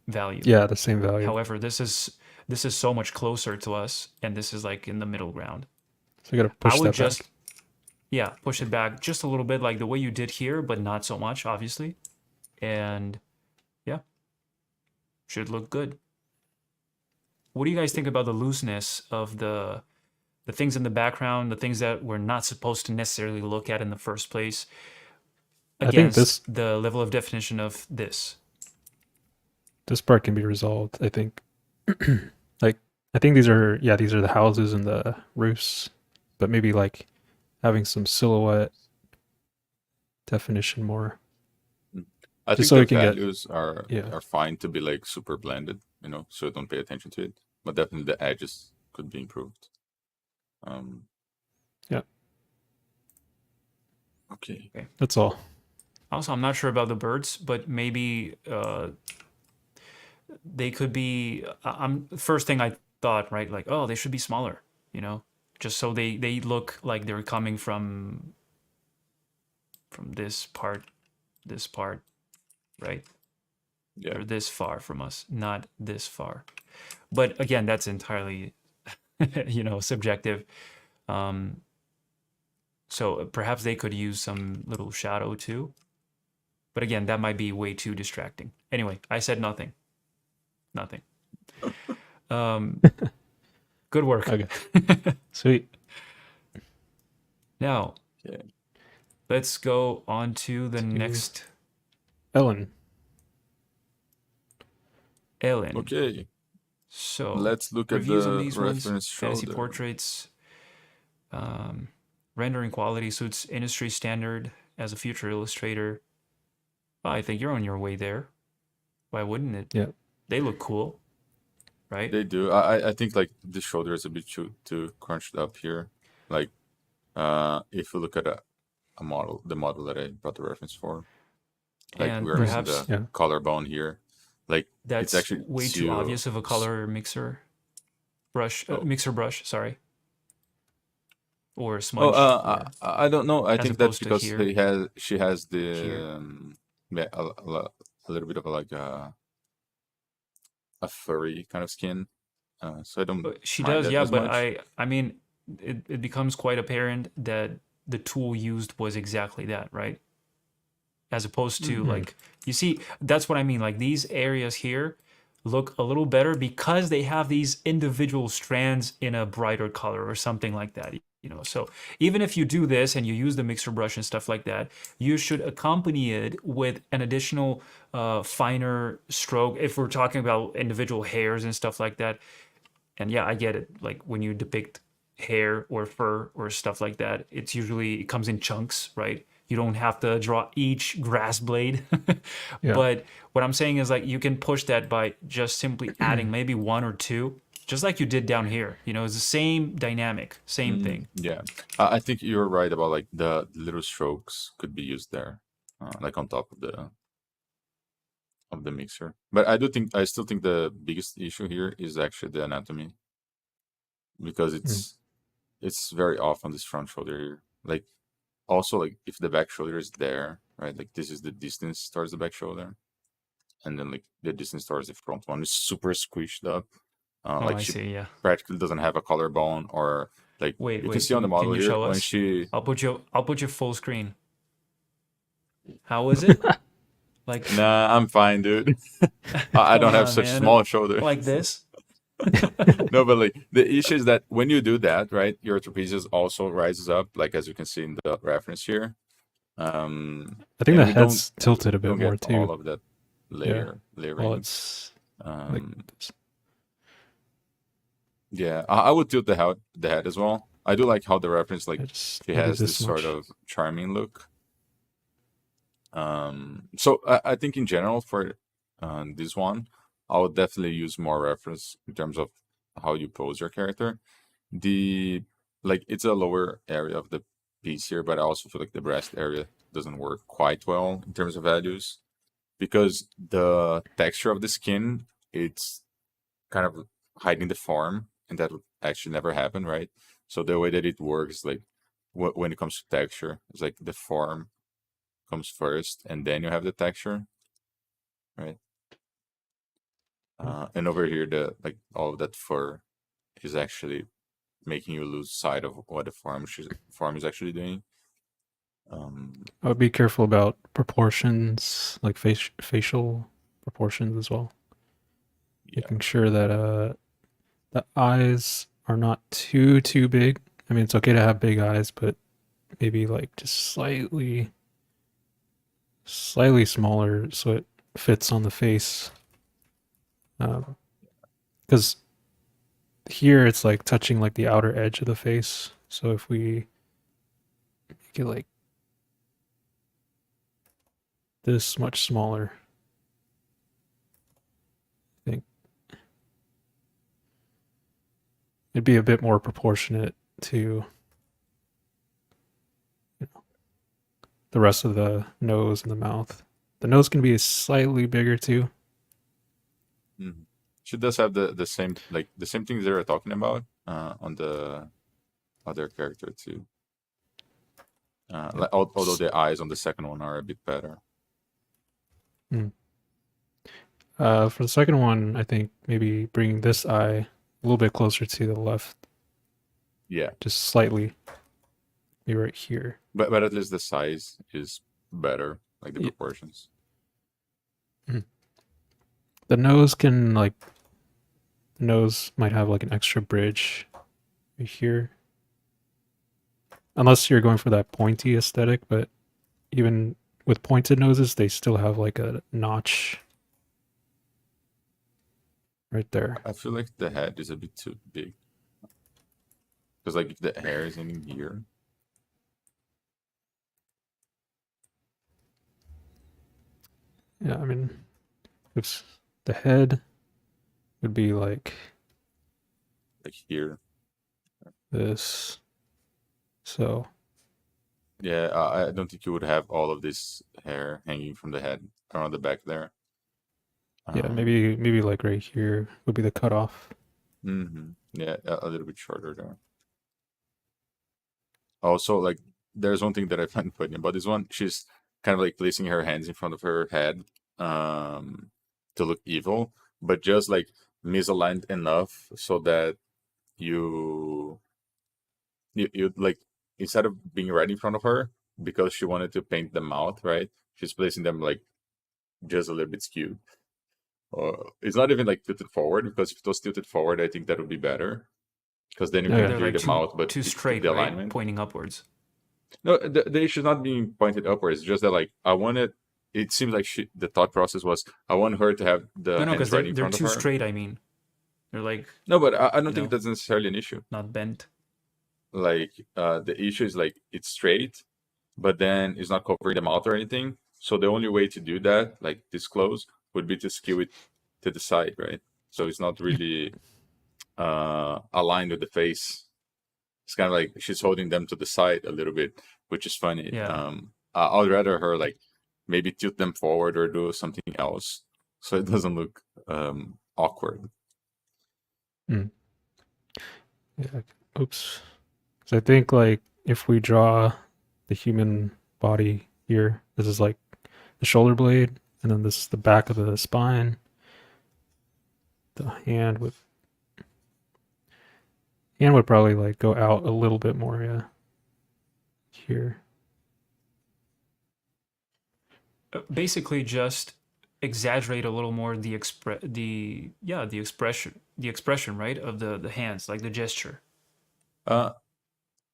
[SPEAKER 1] value.
[SPEAKER 3] yeah, the same value.
[SPEAKER 1] However, this is so much closer to us, and this is like in the middle ground.
[SPEAKER 3] So I gotta
[SPEAKER 1] I
[SPEAKER 3] push
[SPEAKER 1] would
[SPEAKER 3] that
[SPEAKER 1] just
[SPEAKER 3] back.
[SPEAKER 1] yeah push it back just a little bit, like the way you did here, but not so much, obviously. And yeah, should look good. What do you guys think about the looseness of the things in the background, the things that we're not supposed to necessarily look at in the first place,
[SPEAKER 3] I think
[SPEAKER 1] against the level of definition of this?
[SPEAKER 3] this part can be resolved, I think. Like I think these are the houses and the roofs, but maybe like having some silhouette definition more.
[SPEAKER 2] Mm. I
[SPEAKER 3] Just
[SPEAKER 2] think
[SPEAKER 3] so
[SPEAKER 2] the
[SPEAKER 3] we can get
[SPEAKER 2] values
[SPEAKER 3] yeah.
[SPEAKER 2] are fine to be like super blended, you know, so don't pay attention to it. But definitely the edges could be improved. Um,
[SPEAKER 3] Yeah,
[SPEAKER 2] Okay.
[SPEAKER 3] that's all.
[SPEAKER 1] Also, I'm not sure about the birds, but maybe they could be. I'm first thing I thought, right? Like, oh, they should be smaller, you know, just so they look like they're coming from this part, right?
[SPEAKER 2] Yeah.
[SPEAKER 1] They're this far from us, not this far. But again, that's entirely, subjective. Um, so perhaps they could use some little shadow too. But again, that might be way too distracting. Anyway, I said nothing. Nothing. Um, good work.
[SPEAKER 3] Okay, sweet.
[SPEAKER 1] Now,
[SPEAKER 2] Okay.
[SPEAKER 1] let's go on to the
[SPEAKER 3] To
[SPEAKER 1] next
[SPEAKER 3] Ellen.
[SPEAKER 1] Ellen.
[SPEAKER 2] Okay.
[SPEAKER 1] So,
[SPEAKER 2] Let's look at
[SPEAKER 1] reviews on
[SPEAKER 2] the
[SPEAKER 1] these ones.
[SPEAKER 2] reference
[SPEAKER 1] Fantasy
[SPEAKER 2] shoulder.
[SPEAKER 1] portraits. Um, rendering quality suits industry standard as a future illustrator. Well, I think you're on your way there. Why wouldn't it?
[SPEAKER 3] Yeah.
[SPEAKER 1] They look cool, right?
[SPEAKER 2] They do. I think like the shoulder is a bit too crunched up here. Like if you look at a model, the model that I brought the reference for, like
[SPEAKER 1] And
[SPEAKER 2] we're missing
[SPEAKER 1] perhaps
[SPEAKER 2] the
[SPEAKER 3] Yeah.
[SPEAKER 2] collarbone here. Like it's
[SPEAKER 1] that's
[SPEAKER 2] actually
[SPEAKER 1] way too
[SPEAKER 2] too.
[SPEAKER 1] obvious of a color
[SPEAKER 2] Oh,
[SPEAKER 1] mixer brush, sorry, or
[SPEAKER 2] oh,
[SPEAKER 1] smudge, or
[SPEAKER 2] I don't know. I
[SPEAKER 1] as
[SPEAKER 2] think that's
[SPEAKER 1] opposed to
[SPEAKER 2] because
[SPEAKER 1] here,
[SPEAKER 2] she has
[SPEAKER 1] here.
[SPEAKER 2] the yeah a little bit of like a furry kind of skin. So I don't
[SPEAKER 1] She
[SPEAKER 2] mind
[SPEAKER 1] does,
[SPEAKER 2] that
[SPEAKER 1] yeah,
[SPEAKER 2] as
[SPEAKER 1] but
[SPEAKER 2] much.
[SPEAKER 1] I mean, it becomes quite apparent that the tool used was exactly that, right? As opposed to
[SPEAKER 3] Hmm.
[SPEAKER 1] like, you see, that's what I mean. Like these areas here look a little better because they have these individual strands in a brighter color or something like that. So even if you do this and you use the mixer brush and stuff like that, you should accompany it with an additional finer stroke if we're talking about individual hairs and stuff like that. And yeah, I get it. Like when you depict hair or fur or stuff like that, it comes in chunks, right? You don't have to draw each grass blade.
[SPEAKER 3] Yeah.
[SPEAKER 1] But what I'm saying is like you can push that by just simply adding maybe one or two, just like you did down here. It's the same dynamic, same thing.
[SPEAKER 2] Yeah, I think you're right about like the little strokes could be used there, like on top of the mixer. But I still think the biggest issue here is actually the anatomy because
[SPEAKER 3] Mm.
[SPEAKER 2] it's very off on this front shoulder here. Like also like if the back shoulder is there, right? Like this is the distance towards the back shoulder, and then like the distance towards the front one is super squished up.
[SPEAKER 1] Oh,
[SPEAKER 2] Like
[SPEAKER 1] I
[SPEAKER 2] she
[SPEAKER 1] see. Yeah.
[SPEAKER 2] practically doesn't have a collarbone, or like
[SPEAKER 1] Wait,
[SPEAKER 2] you can
[SPEAKER 1] wait.
[SPEAKER 2] see on the
[SPEAKER 1] Can
[SPEAKER 2] model
[SPEAKER 1] you
[SPEAKER 2] here
[SPEAKER 1] show
[SPEAKER 2] when
[SPEAKER 1] us?
[SPEAKER 2] she.
[SPEAKER 1] I'll put you full screen. How is it? Like,
[SPEAKER 2] Nah, I'm fine, dude. I
[SPEAKER 1] come
[SPEAKER 2] don't have
[SPEAKER 1] on,
[SPEAKER 2] such
[SPEAKER 1] man.
[SPEAKER 2] small shoulders.
[SPEAKER 1] Like this?
[SPEAKER 2] No, but like the issue is that when you do that, right, your trapezius also rises up, like as you can see in the reference here.
[SPEAKER 3] I think
[SPEAKER 2] And
[SPEAKER 3] the
[SPEAKER 2] we don't
[SPEAKER 3] head's tilted a
[SPEAKER 2] we
[SPEAKER 3] bit
[SPEAKER 2] don't get
[SPEAKER 3] more
[SPEAKER 2] all
[SPEAKER 3] too.
[SPEAKER 2] of that
[SPEAKER 3] Yeah. Well,
[SPEAKER 2] layering.
[SPEAKER 3] it's like
[SPEAKER 2] Um,
[SPEAKER 3] this.
[SPEAKER 2] yeah, I would tilt the head as well. I do like how the reference like
[SPEAKER 3] I just
[SPEAKER 2] she
[SPEAKER 3] needed
[SPEAKER 2] has this
[SPEAKER 3] this
[SPEAKER 2] sort
[SPEAKER 3] much.
[SPEAKER 2] of charming look. So I think in general for this one, I would definitely use more reference in terms of how you pose your character. The like it's a lower area of the piece here, but I also feel like the breast area doesn't work quite well in terms of values because the texture of the skin it's kind of hiding the form, and that would actually never happen, right? So the way that it works, like when it comes to texture, it's like the form comes first, and then you have the texture, right? And over here, the like all of that fur is actually making you lose sight of what the form is actually doing.
[SPEAKER 3] I would be careful about proportions, like facial proportions as well.
[SPEAKER 2] Yeah,
[SPEAKER 3] Making sure that the eyes are not too big. I mean, it's okay to have big eyes, but maybe like just slightly smaller so it fits on the face. Because here it's like touching like the outer edge of the face. So if we make it like this much smaller, I think it'd be a bit more proportionate to the rest of the nose and the mouth. The nose can be slightly bigger too.
[SPEAKER 2] Mhm. She does have the same the same things they were talking about on the other character too. Although the eyes on the second one are a bit better.
[SPEAKER 3] Mm. For the second one, I think maybe bringing this eye a little bit closer to the left,
[SPEAKER 2] Yeah,
[SPEAKER 3] just slightly, maybe right here.
[SPEAKER 2] but at least the size is better, like the
[SPEAKER 3] Yeah.
[SPEAKER 2] proportions.
[SPEAKER 3] Mm. The nose can like, the nose might have like an extra bridge right here. Unless you're going for that pointy aesthetic, but even with pointed noses, they still have like a notch right there.
[SPEAKER 2] I feel like the head is a bit too big. Because like if the hair is in here,
[SPEAKER 3] Yeah, I mean, if the head would be like
[SPEAKER 2] here,
[SPEAKER 3] this, so
[SPEAKER 2] yeah, I don't think you would have all of this hair hanging from the head around the back there.
[SPEAKER 3] yeah, maybe like right here would be the cutoff.
[SPEAKER 2] Yeah, a little bit shorter there. Also, like, there's one thing that I find funny about this one. She's kind of like placing her hands in front of her head, to look evil, but just like misaligned enough so that you you like instead of being right in front of her because she wanted to paint the mouth, right? She's placing them like just a little bit skewed. It's not even like tilted forward because if it was tilted forward, I think that would be better because then you
[SPEAKER 3] Yeah,
[SPEAKER 2] can
[SPEAKER 1] They're
[SPEAKER 2] clear
[SPEAKER 1] like
[SPEAKER 2] the mouth, but
[SPEAKER 1] too
[SPEAKER 2] keep
[SPEAKER 1] straight,
[SPEAKER 2] the
[SPEAKER 1] right?
[SPEAKER 2] alignment.
[SPEAKER 1] Pointing upwards.
[SPEAKER 2] No, the issue is not being pointed upwards. It's just that like I wanted. It seems like the thought process was I want her to have the
[SPEAKER 1] No,
[SPEAKER 2] hands
[SPEAKER 1] because
[SPEAKER 2] right in
[SPEAKER 1] they're
[SPEAKER 2] front of
[SPEAKER 1] too
[SPEAKER 2] her.
[SPEAKER 1] straight. I mean, they're like,
[SPEAKER 2] No, but I don't
[SPEAKER 1] you
[SPEAKER 2] think
[SPEAKER 1] know,
[SPEAKER 2] that's necessarily an issue.
[SPEAKER 1] not bent.
[SPEAKER 2] Like the issue is like it's straight, but then it's not covering the mouth or anything. So the only way to do that, like this close, would be to skew it to the side, right? So it's not really aligned with the face. It's kind of like she's holding them to the side a little bit, which is funny.
[SPEAKER 1] Yeah.
[SPEAKER 2] I'd rather her like maybe tilt them forward or do something else so it doesn't look awkward.
[SPEAKER 3] Mm. Yeah. Oops. So I think like if we draw the human body here, this is like the shoulder blade, and then this is the back of the spine. The hand would probably like go out a little bit more, yeah. Here.
[SPEAKER 1] Basically, just exaggerate a little more the expression, right, of the hands, like the gesture.
[SPEAKER 2] Uh,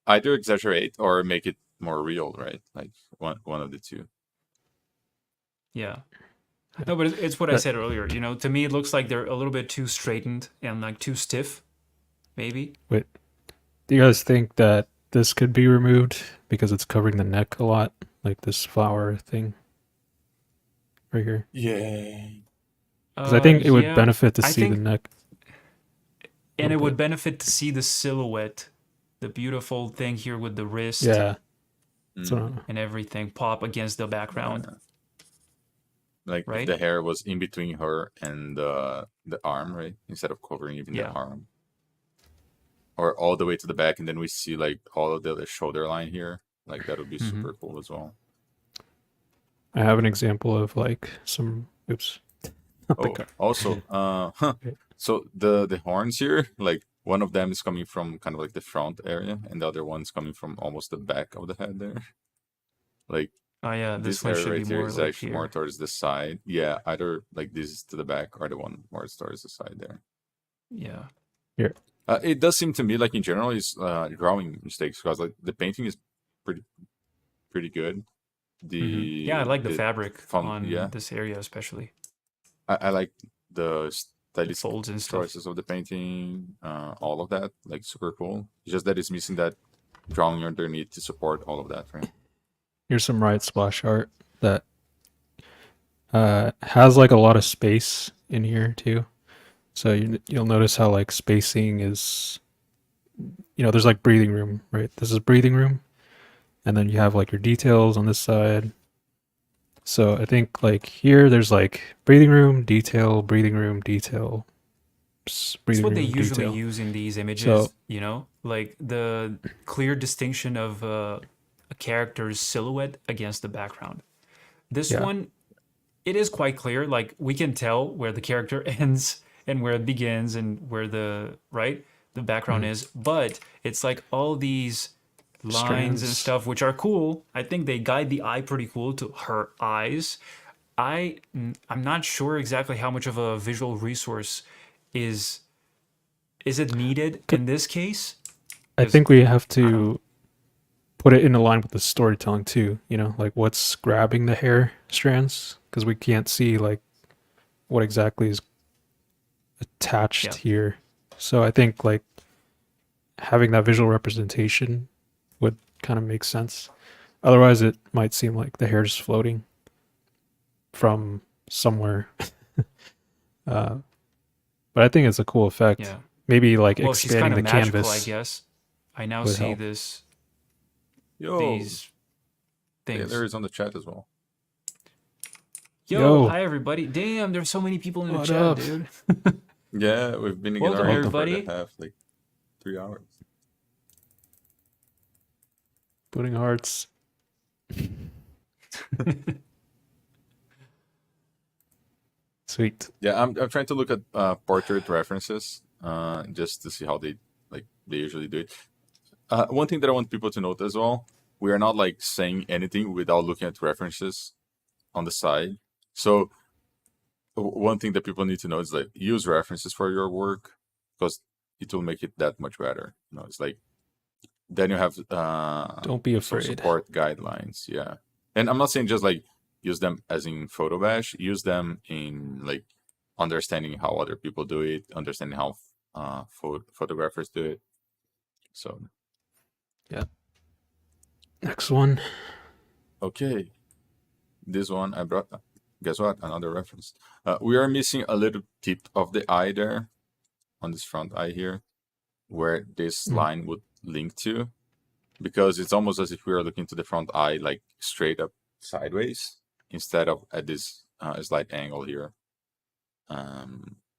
[SPEAKER 2] Either exaggerate or make it more real, right? Like one of the two.
[SPEAKER 1] Yeah. No, but it's what I said earlier. You know, to me, it looks like they're a little bit too straightened and like too stiff, maybe.
[SPEAKER 3] Wait, do you guys think that this could be removed because it's covering the neck a lot, like this flower thing right here?
[SPEAKER 2] Yeah.
[SPEAKER 3] Because I think it would
[SPEAKER 1] Yeah,
[SPEAKER 3] benefit to
[SPEAKER 1] I
[SPEAKER 3] see the
[SPEAKER 1] think,
[SPEAKER 3] neck.
[SPEAKER 1] and it
[SPEAKER 3] little
[SPEAKER 1] would
[SPEAKER 3] bit.
[SPEAKER 1] benefit to see the silhouette, the beautiful thing here with the wrist
[SPEAKER 3] Yeah. So
[SPEAKER 1] and everything pop against the background,
[SPEAKER 2] Yeah. Like if
[SPEAKER 1] right?
[SPEAKER 2] the hair was in between her and the arm, right? Instead of covering even the
[SPEAKER 1] Yeah.
[SPEAKER 2] arm. Or all the way to the back, and then we see like all of the shoulder line here. Like that would be super cool as well.
[SPEAKER 3] I have an example of like some. Oops.
[SPEAKER 2] Oh, also, so the horns here, like one of them is coming from kind of like the front area, and the other one's coming from almost the back of the head there. Like
[SPEAKER 1] Oh yeah,
[SPEAKER 2] this
[SPEAKER 1] this one
[SPEAKER 2] area
[SPEAKER 1] should be
[SPEAKER 2] right here
[SPEAKER 1] more
[SPEAKER 2] is
[SPEAKER 1] like
[SPEAKER 2] actually more
[SPEAKER 1] here.
[SPEAKER 2] towards the side. Yeah, either like this is to the back or the one more towards the side there.
[SPEAKER 1] Yeah.
[SPEAKER 3] Here.
[SPEAKER 2] It does seem to me like in general is drawing mistakes because like the painting is pretty good.
[SPEAKER 1] Yeah, I like the fabric on
[SPEAKER 2] yeah,
[SPEAKER 1] this area especially.
[SPEAKER 2] I like the
[SPEAKER 1] The folds and stuff.
[SPEAKER 2] choices of the painting, all of that, like super cool. It's just that it's missing that drawing underneath to support all of that, right?
[SPEAKER 3] Here's some Riot Splash art that has like a lot of space in here too. So you'll notice how like spacing is, there's like breathing room, right? This is breathing room. and then you have like your details on this side. So I think like here there's like breathing room, detail, breathing room, detail,
[SPEAKER 1] It's
[SPEAKER 3] breathing
[SPEAKER 1] what they
[SPEAKER 3] room,
[SPEAKER 1] usually
[SPEAKER 3] detail.
[SPEAKER 1] use in these
[SPEAKER 3] So
[SPEAKER 1] images, you know, like the clear distinction of a character's silhouette against the background. This
[SPEAKER 3] yeah,
[SPEAKER 1] one, it is quite clear. Like we can tell where the character ends and where it begins and where the background
[SPEAKER 3] mhm.
[SPEAKER 1] is. But it's like all these lines and
[SPEAKER 3] Strands.
[SPEAKER 1] stuff, which are cool. I think they guide the eye pretty cool to her eyes. I'm not sure exactly how much of a visual resource is it needed in this case?
[SPEAKER 3] I
[SPEAKER 1] Because
[SPEAKER 3] think we have
[SPEAKER 1] I don't.
[SPEAKER 3] to put it in line with the storytelling too, you know, like what's grabbing the hair strands because we can't see like what exactly is attached
[SPEAKER 1] Yeah,
[SPEAKER 3] here. So I think like having that visual representation would kind of make sense. Otherwise, it might seem like the hair is floating from somewhere. Uh, but I think it's a cool effect.
[SPEAKER 1] yeah.
[SPEAKER 3] Maybe like
[SPEAKER 1] Well, she's
[SPEAKER 3] expanding
[SPEAKER 1] kind of
[SPEAKER 3] the
[SPEAKER 1] magical, I
[SPEAKER 3] canvas
[SPEAKER 1] guess. I now
[SPEAKER 3] would
[SPEAKER 1] see
[SPEAKER 3] help.
[SPEAKER 2] Yo,
[SPEAKER 1] these
[SPEAKER 2] Taylor
[SPEAKER 1] things.
[SPEAKER 2] is on the chat as well.
[SPEAKER 1] Yo,
[SPEAKER 3] Yo,
[SPEAKER 1] hi everybody. Damn, there's so many people in the
[SPEAKER 3] what
[SPEAKER 1] chat,
[SPEAKER 3] up?
[SPEAKER 1] dude.
[SPEAKER 2] Yeah, we've been in
[SPEAKER 1] Welcome
[SPEAKER 2] our room
[SPEAKER 3] Welcome.
[SPEAKER 2] for the
[SPEAKER 1] everybody.
[SPEAKER 2] past like 3 hours.
[SPEAKER 3] Putting hearts. Sweet.
[SPEAKER 2] Yeah, I'm trying to look at portrait references, just to see how they usually do it. One thing that I want people to note as well, we are not like saying anything without looking at references on the side. So one thing that people need to know is like use references for your work because it will make it that much better. You know, it's like then you have
[SPEAKER 3] Don't be
[SPEAKER 2] some
[SPEAKER 3] afraid.
[SPEAKER 2] support guidelines. Yeah, and I'm not saying just like use them as in photo bash. Use them in like understanding how other people do it, understanding how photographers do it. So
[SPEAKER 3] Yeah. Next one.
[SPEAKER 2] okay, this one I brought. Guess what? Another reference. We are missing a little tip of the eye there on this front eye here, where this
[SPEAKER 3] Mm.
[SPEAKER 2] line would link to, because it's almost as if we are looking to the front eye like straight up sideways instead of at this slight angle here.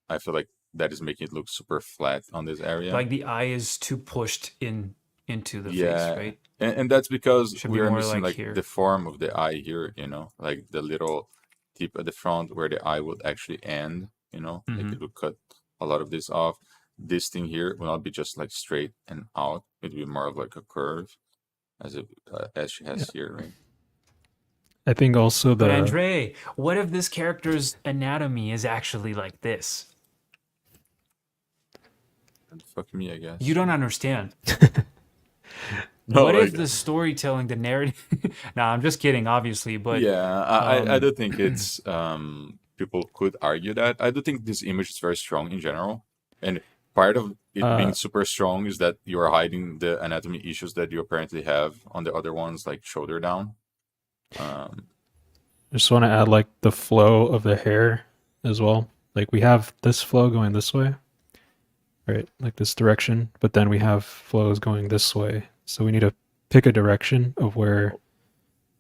[SPEAKER 2] I feel like that is making it look super flat on this area.
[SPEAKER 1] Like the eye is too pushed into the face,
[SPEAKER 2] Yeah,
[SPEAKER 1] right?
[SPEAKER 2] and that's because
[SPEAKER 1] Should
[SPEAKER 2] we
[SPEAKER 1] be
[SPEAKER 2] are
[SPEAKER 1] more
[SPEAKER 2] missing
[SPEAKER 1] like
[SPEAKER 2] like the
[SPEAKER 1] here.
[SPEAKER 2] form of the eye here, you know, like the little tip at the front where the eye would actually end, you know, like
[SPEAKER 1] Mm-hmm.
[SPEAKER 2] it would cut a lot of this off. This thing here will not be just like straight and out. It will be more of like a curve as she
[SPEAKER 3] Yeah.
[SPEAKER 2] has here, right?
[SPEAKER 3] I think also
[SPEAKER 1] But
[SPEAKER 3] the
[SPEAKER 1] Andre, what if this character's anatomy is actually like this?
[SPEAKER 2] And fuck me, I
[SPEAKER 1] You
[SPEAKER 2] guess.
[SPEAKER 1] don't understand.
[SPEAKER 2] No,
[SPEAKER 1] What if
[SPEAKER 2] like
[SPEAKER 1] the storytelling, the narrative? Nah, I'm just kidding, obviously. But
[SPEAKER 2] yeah, I
[SPEAKER 1] um,
[SPEAKER 2] do think it's people could argue that. I do think this image is very strong in general, and part of it
[SPEAKER 3] uh
[SPEAKER 2] being super strong is that you are hiding the anatomy issues that you apparently have on the other ones, like shoulder down. Um,
[SPEAKER 3] just want to add like the flow of the hair as well. Like we have this flow going this way, right? Like this direction, but then we have flows going this way. So we need to pick a direction of where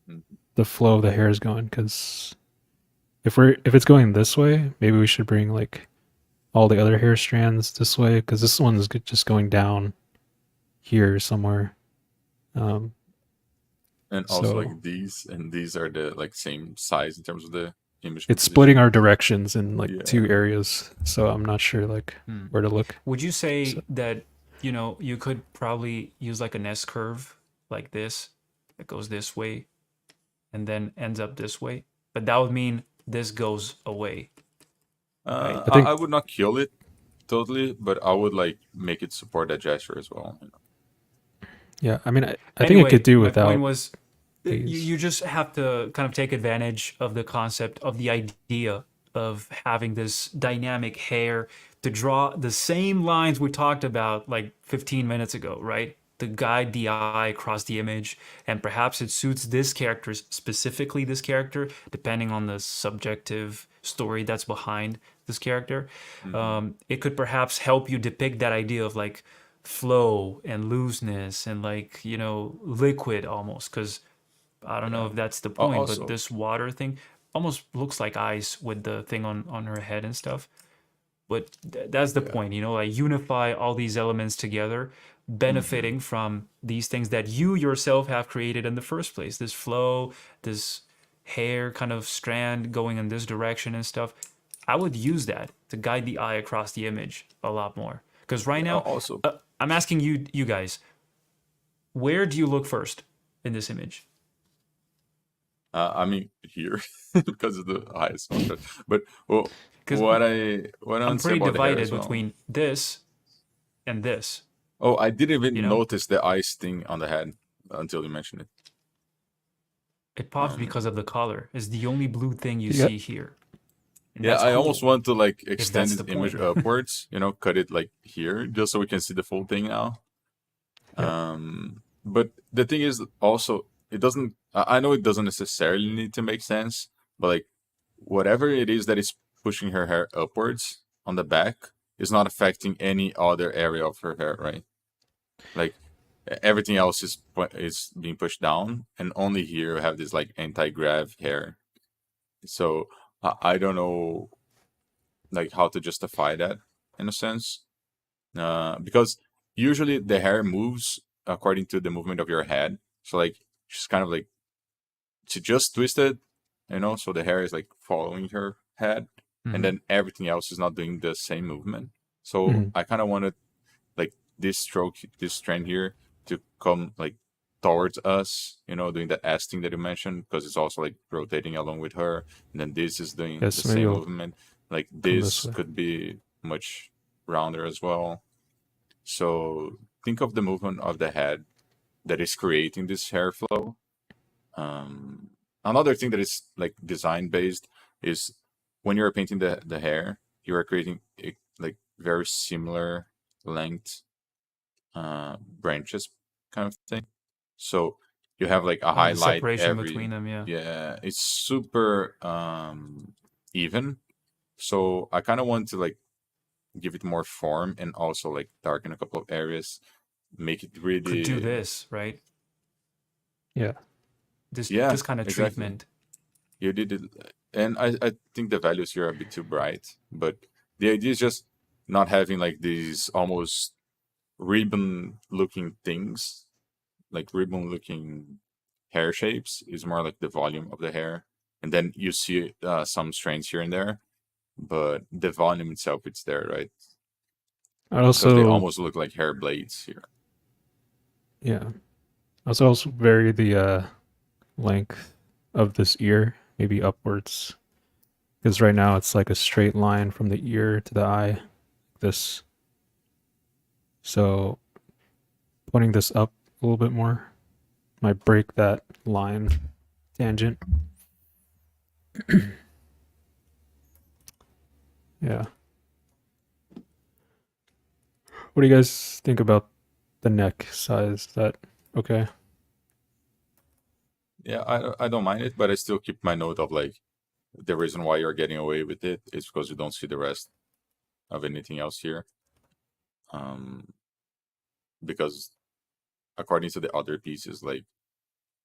[SPEAKER 2] mm,
[SPEAKER 3] the flow of the hair is going cuz if it's going this way, maybe we should bring like all the other hair strands this way cuz this one's just going down here somewhere. Um
[SPEAKER 2] and also
[SPEAKER 3] so
[SPEAKER 2] like these and these are the like same size in terms of the image
[SPEAKER 3] it's splitting
[SPEAKER 2] composition.
[SPEAKER 3] our directions in like two
[SPEAKER 2] Yeah.
[SPEAKER 3] areas. So I'm not sure like
[SPEAKER 1] hmm.
[SPEAKER 3] where to look.
[SPEAKER 1] Would you
[SPEAKER 3] So
[SPEAKER 1] say that, you could probably use like an S curve like this that goes this way and then ends up this way? But that would mean this goes away, right?
[SPEAKER 3] I think
[SPEAKER 2] I would not kill it totally, but I would like make it support that gesture as well. You
[SPEAKER 3] yeah, I mean I think it could
[SPEAKER 1] Anyway,
[SPEAKER 3] do
[SPEAKER 1] my point
[SPEAKER 3] without
[SPEAKER 1] was
[SPEAKER 3] these.
[SPEAKER 1] you just have to kind of take advantage of the concept of the idea of having this dynamic hair to draw the same lines we talked about like 15 minutes ago, right? To guide the eye across the image, and perhaps it suits this character, specifically this character, depending on the subjective story that's behind this character.
[SPEAKER 2] know.
[SPEAKER 1] It could perhaps help you depict that idea of like flow and looseness and like, liquid almost. Because I don't know
[SPEAKER 2] Yeah.
[SPEAKER 1] if that's the point, but
[SPEAKER 2] Also,
[SPEAKER 1] this water thing almost looks like ice with the thing on her head and stuff. But that's the
[SPEAKER 2] yeah.
[SPEAKER 1] point, like unify all these elements together,
[SPEAKER 2] Hmm.
[SPEAKER 1] benefiting from these things that you yourself have created in the first place. This flow, this hair kind of strand going in this direction and stuff. I would use that to guide the eye across the image a lot more. Because right
[SPEAKER 2] Yeah.
[SPEAKER 1] now,
[SPEAKER 2] Also,
[SPEAKER 1] I'm asking you guys, where do you look first in this image?
[SPEAKER 2] I mean here because of the highest contrast. But well,
[SPEAKER 1] Because
[SPEAKER 2] what I
[SPEAKER 1] I'm
[SPEAKER 2] want to say
[SPEAKER 1] pretty
[SPEAKER 2] about the hair
[SPEAKER 1] divided
[SPEAKER 2] as well.
[SPEAKER 1] between this and this.
[SPEAKER 2] Oh, I didn't
[SPEAKER 1] You
[SPEAKER 2] even
[SPEAKER 1] know,
[SPEAKER 2] notice the ice thing on the head until you mentioned it.
[SPEAKER 1] it pops because
[SPEAKER 2] Um,
[SPEAKER 1] of the collar. It's the only blue thing you
[SPEAKER 3] Yeah.
[SPEAKER 1] see here, and
[SPEAKER 2] yeah,
[SPEAKER 1] that's
[SPEAKER 2] I almost
[SPEAKER 1] cool
[SPEAKER 2] want to like
[SPEAKER 1] if
[SPEAKER 2] extend
[SPEAKER 1] that's
[SPEAKER 2] this
[SPEAKER 1] the
[SPEAKER 2] image
[SPEAKER 1] point.
[SPEAKER 2] upwards, cut it like here, just so we can see the full thing now.
[SPEAKER 3] Yeah.
[SPEAKER 2] But the thing is also, it doesn't, I know it doesn't necessarily need to make sense, but like whatever it is that is pushing her hair upwards on the back is not affecting any other area of her hair, right? Like everything else is being pushed down, and only here you have this like anti-grav hair. So I don't know like how to justify that in a sense, because usually the hair moves according to the movement of your head. So like she's kind of like she just twisted, so the hair is like following her head, and
[SPEAKER 1] Hmm.
[SPEAKER 2] then everything else is not doing the same movement. So
[SPEAKER 3] Mhm.
[SPEAKER 2] I kind of wanted like this stroke, this strand here to come like towards us, doing that S thing that you mentioned, because it's also like rotating along with her. And then this is doing the
[SPEAKER 3] Yes, maybe
[SPEAKER 2] same
[SPEAKER 3] you'll
[SPEAKER 2] movement. Like
[SPEAKER 3] come this
[SPEAKER 2] this
[SPEAKER 3] way.
[SPEAKER 2] could be much rounder as well. So think of the movement of the head that is creating this hair flow. Um, Another thing that is like design based is when you're painting the hair, you are creating like very similar length branches kind of thing. So you have like a
[SPEAKER 1] Oh, the
[SPEAKER 2] highlight
[SPEAKER 1] separation between
[SPEAKER 2] every,
[SPEAKER 1] them, yeah.
[SPEAKER 2] yeah, it's super even. So I kind of want to like give it more form and also like darken a couple of areas, make it
[SPEAKER 1] Could do
[SPEAKER 2] really,
[SPEAKER 1] this, right?
[SPEAKER 3] Yeah.
[SPEAKER 2] yeah,
[SPEAKER 1] This kind of
[SPEAKER 2] exactly.
[SPEAKER 1] treatment.
[SPEAKER 2] You did it, and I think the values here are a bit too bright, but the idea is just not having like these almost ribbon looking things, like ribbon looking hair shapes. Is more like the volume of the hair, and then you see some strands here and there, but the volume itself it's there, right?
[SPEAKER 3] I'd
[SPEAKER 2] Because they
[SPEAKER 3] also,
[SPEAKER 2] almost look like hair blades here.
[SPEAKER 3] yeah. Also vary the length of this ear, maybe upwards. Because right now it's like a straight line from the ear to the eye. This. So pointing this up a little bit more might break that line tangent. Yeah. What do you guys think about the neck size? Is that okay?
[SPEAKER 2] Yeah, I don't mind it, but I still keep my note of like the reason why you're getting away with it is because you don't see the rest of anything else here. Because according to the other pieces, like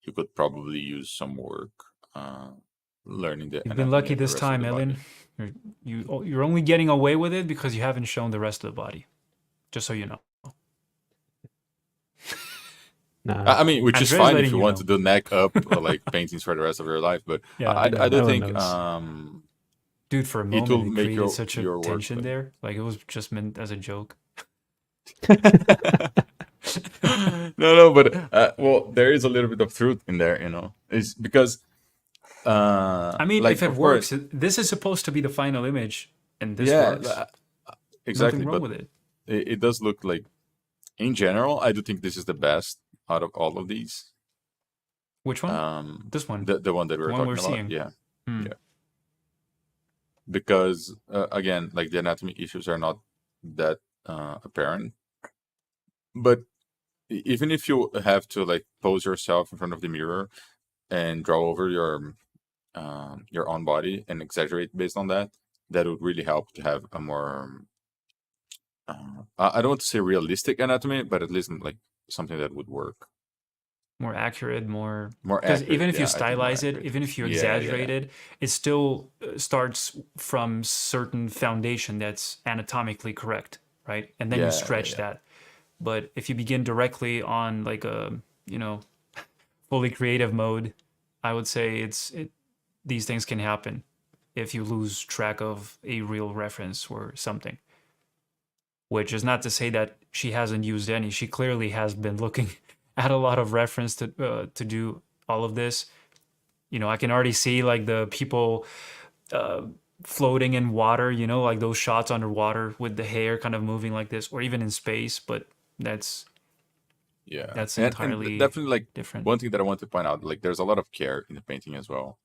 [SPEAKER 2] you could probably use some work uh, learning the
[SPEAKER 1] You've been
[SPEAKER 2] anatomy
[SPEAKER 1] lucky
[SPEAKER 2] of the
[SPEAKER 1] this
[SPEAKER 2] rest of
[SPEAKER 1] time,
[SPEAKER 2] the
[SPEAKER 1] Ellen.
[SPEAKER 2] body.
[SPEAKER 1] You're only getting away with it because you haven't shown the rest of the body. Just so you know.
[SPEAKER 3] Nah.
[SPEAKER 2] I mean, which is
[SPEAKER 1] Andre's
[SPEAKER 2] fine if
[SPEAKER 1] letting
[SPEAKER 2] you
[SPEAKER 1] you
[SPEAKER 2] want
[SPEAKER 1] know.
[SPEAKER 2] to do neck up like paintings for the rest of your life, but
[SPEAKER 1] Yeah,
[SPEAKER 2] I
[SPEAKER 1] yeah.
[SPEAKER 2] do
[SPEAKER 3] Ellen
[SPEAKER 2] think
[SPEAKER 3] knows.
[SPEAKER 1] Dude, for a
[SPEAKER 2] it
[SPEAKER 1] moment
[SPEAKER 2] will
[SPEAKER 1] it
[SPEAKER 2] make
[SPEAKER 1] created
[SPEAKER 2] your
[SPEAKER 1] such a
[SPEAKER 2] your work
[SPEAKER 1] tension
[SPEAKER 2] like.
[SPEAKER 1] there. Like it was just meant as a joke.
[SPEAKER 2] No, but well, there is a little bit of truth in there, It's because
[SPEAKER 1] I mean,
[SPEAKER 2] like
[SPEAKER 1] if it
[SPEAKER 2] of course,
[SPEAKER 1] works, this is supposed to be the final image, and this
[SPEAKER 2] yeah,
[SPEAKER 1] works. Nothing
[SPEAKER 2] exactly,
[SPEAKER 1] wrong
[SPEAKER 2] but
[SPEAKER 1] with it.
[SPEAKER 2] it does look like in general, I do think this is the best out of all of these.
[SPEAKER 1] Which one? This one.
[SPEAKER 2] The one that we
[SPEAKER 1] The
[SPEAKER 2] were
[SPEAKER 1] one we're
[SPEAKER 2] talking about,
[SPEAKER 1] seeing.
[SPEAKER 2] yeah,
[SPEAKER 1] Hmm.
[SPEAKER 2] yeah, because again, like the anatomy issues are not that apparent, but even if you have to like pose yourself in front of the mirror and draw over your own body and exaggerate based on that, that would really help to have a more I don't want to say realistic anatomy, but at least like something that would work.
[SPEAKER 1] More accurate, more,
[SPEAKER 2] More
[SPEAKER 1] because
[SPEAKER 2] accurate.
[SPEAKER 1] even if you
[SPEAKER 2] Yeah, I think more
[SPEAKER 1] stylize it,
[SPEAKER 2] accurate.
[SPEAKER 1] even if you
[SPEAKER 2] Yeah, yeah,
[SPEAKER 1] exaggerate
[SPEAKER 2] yeah.
[SPEAKER 1] it still starts from certain foundation that's anatomically correct, right? And then you
[SPEAKER 2] Yeah, yeah,
[SPEAKER 1] stretch
[SPEAKER 2] yeah.
[SPEAKER 1] that. But if you begin directly on like a, you know, fully creative mode, I would say these things can happen if you lose track of a real reference or something. Which is not to say that she hasn't used any. She clearly has been looking at a lot of reference to do all of this. You know, I can already see like the people uh, floating in water. You know, like those shots underwater with the hair kind of moving like this, or even in space. But that's
[SPEAKER 2] Yeah,
[SPEAKER 1] that's
[SPEAKER 2] and
[SPEAKER 1] entirely
[SPEAKER 2] definitely like
[SPEAKER 1] different.
[SPEAKER 2] one thing that I want to point out, like there's a lot of care in the painting as well.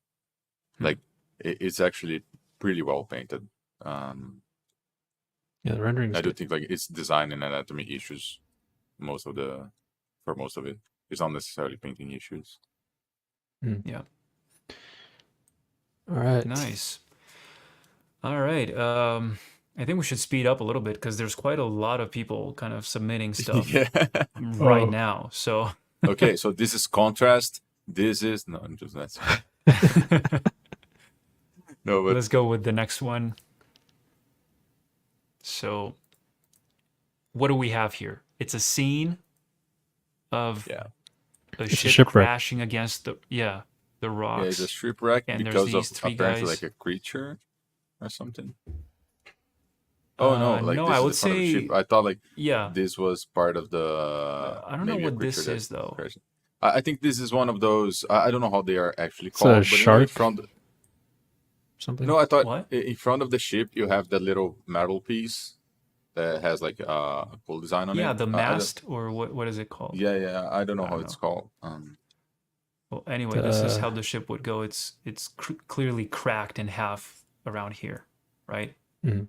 [SPEAKER 1] Hmm.
[SPEAKER 2] Like it's actually pretty well painted. Um,
[SPEAKER 3] Yeah, the rendering is
[SPEAKER 2] I do
[SPEAKER 3] good.
[SPEAKER 2] think like it's design and anatomy issues for most of it. It's not necessarily painting issues.
[SPEAKER 3] Mm.
[SPEAKER 1] Yeah,
[SPEAKER 3] All right.
[SPEAKER 1] nice. All right. I think we should speed up a little bit because there's quite a lot of people kind of submitting stuff
[SPEAKER 2] Yeah.
[SPEAKER 1] right
[SPEAKER 3] Oh.
[SPEAKER 1] now. So
[SPEAKER 2] Okay, so this is contrast. This is no, I'm just that's no, but
[SPEAKER 1] let's go with the next one. So, what do we have here? It's a scene of
[SPEAKER 2] yeah,
[SPEAKER 1] a
[SPEAKER 3] It's a
[SPEAKER 1] ship
[SPEAKER 3] shipwreck.
[SPEAKER 1] crashing against the
[SPEAKER 2] yeah, it's a
[SPEAKER 1] rocks,
[SPEAKER 2] shipwreck
[SPEAKER 1] and there's
[SPEAKER 2] because
[SPEAKER 1] these
[SPEAKER 2] of
[SPEAKER 1] three
[SPEAKER 2] apparently
[SPEAKER 1] guys.
[SPEAKER 2] like a creature or something. Oh no, like
[SPEAKER 1] No,
[SPEAKER 2] this
[SPEAKER 1] I
[SPEAKER 2] is
[SPEAKER 1] would
[SPEAKER 2] the front of the ship.
[SPEAKER 1] say,
[SPEAKER 2] I thought like
[SPEAKER 1] yeah.
[SPEAKER 2] this was part of the
[SPEAKER 1] I don't know
[SPEAKER 2] maybe a
[SPEAKER 1] what
[SPEAKER 2] creature
[SPEAKER 1] this
[SPEAKER 2] that
[SPEAKER 1] is though.
[SPEAKER 2] crashed. I think this is one of those. I don't know how they are actually
[SPEAKER 3] It's a
[SPEAKER 2] called, but you know, in
[SPEAKER 3] shark.
[SPEAKER 2] front.
[SPEAKER 3] Something.
[SPEAKER 2] No, I thought
[SPEAKER 1] What?
[SPEAKER 2] in front of the ship you have that little metal piece that has like a cool design on
[SPEAKER 1] Yeah,
[SPEAKER 2] it.
[SPEAKER 1] the
[SPEAKER 2] I don't.
[SPEAKER 1] mast, or what is it called?
[SPEAKER 2] Yeah, yeah. I don't know
[SPEAKER 1] I
[SPEAKER 2] how
[SPEAKER 1] don't
[SPEAKER 2] it's
[SPEAKER 1] know.
[SPEAKER 2] called.
[SPEAKER 1] Well, anyway, this is
[SPEAKER 3] The
[SPEAKER 1] how the ship would go. It's clearly cracked in half around here, right?
[SPEAKER 3] mm.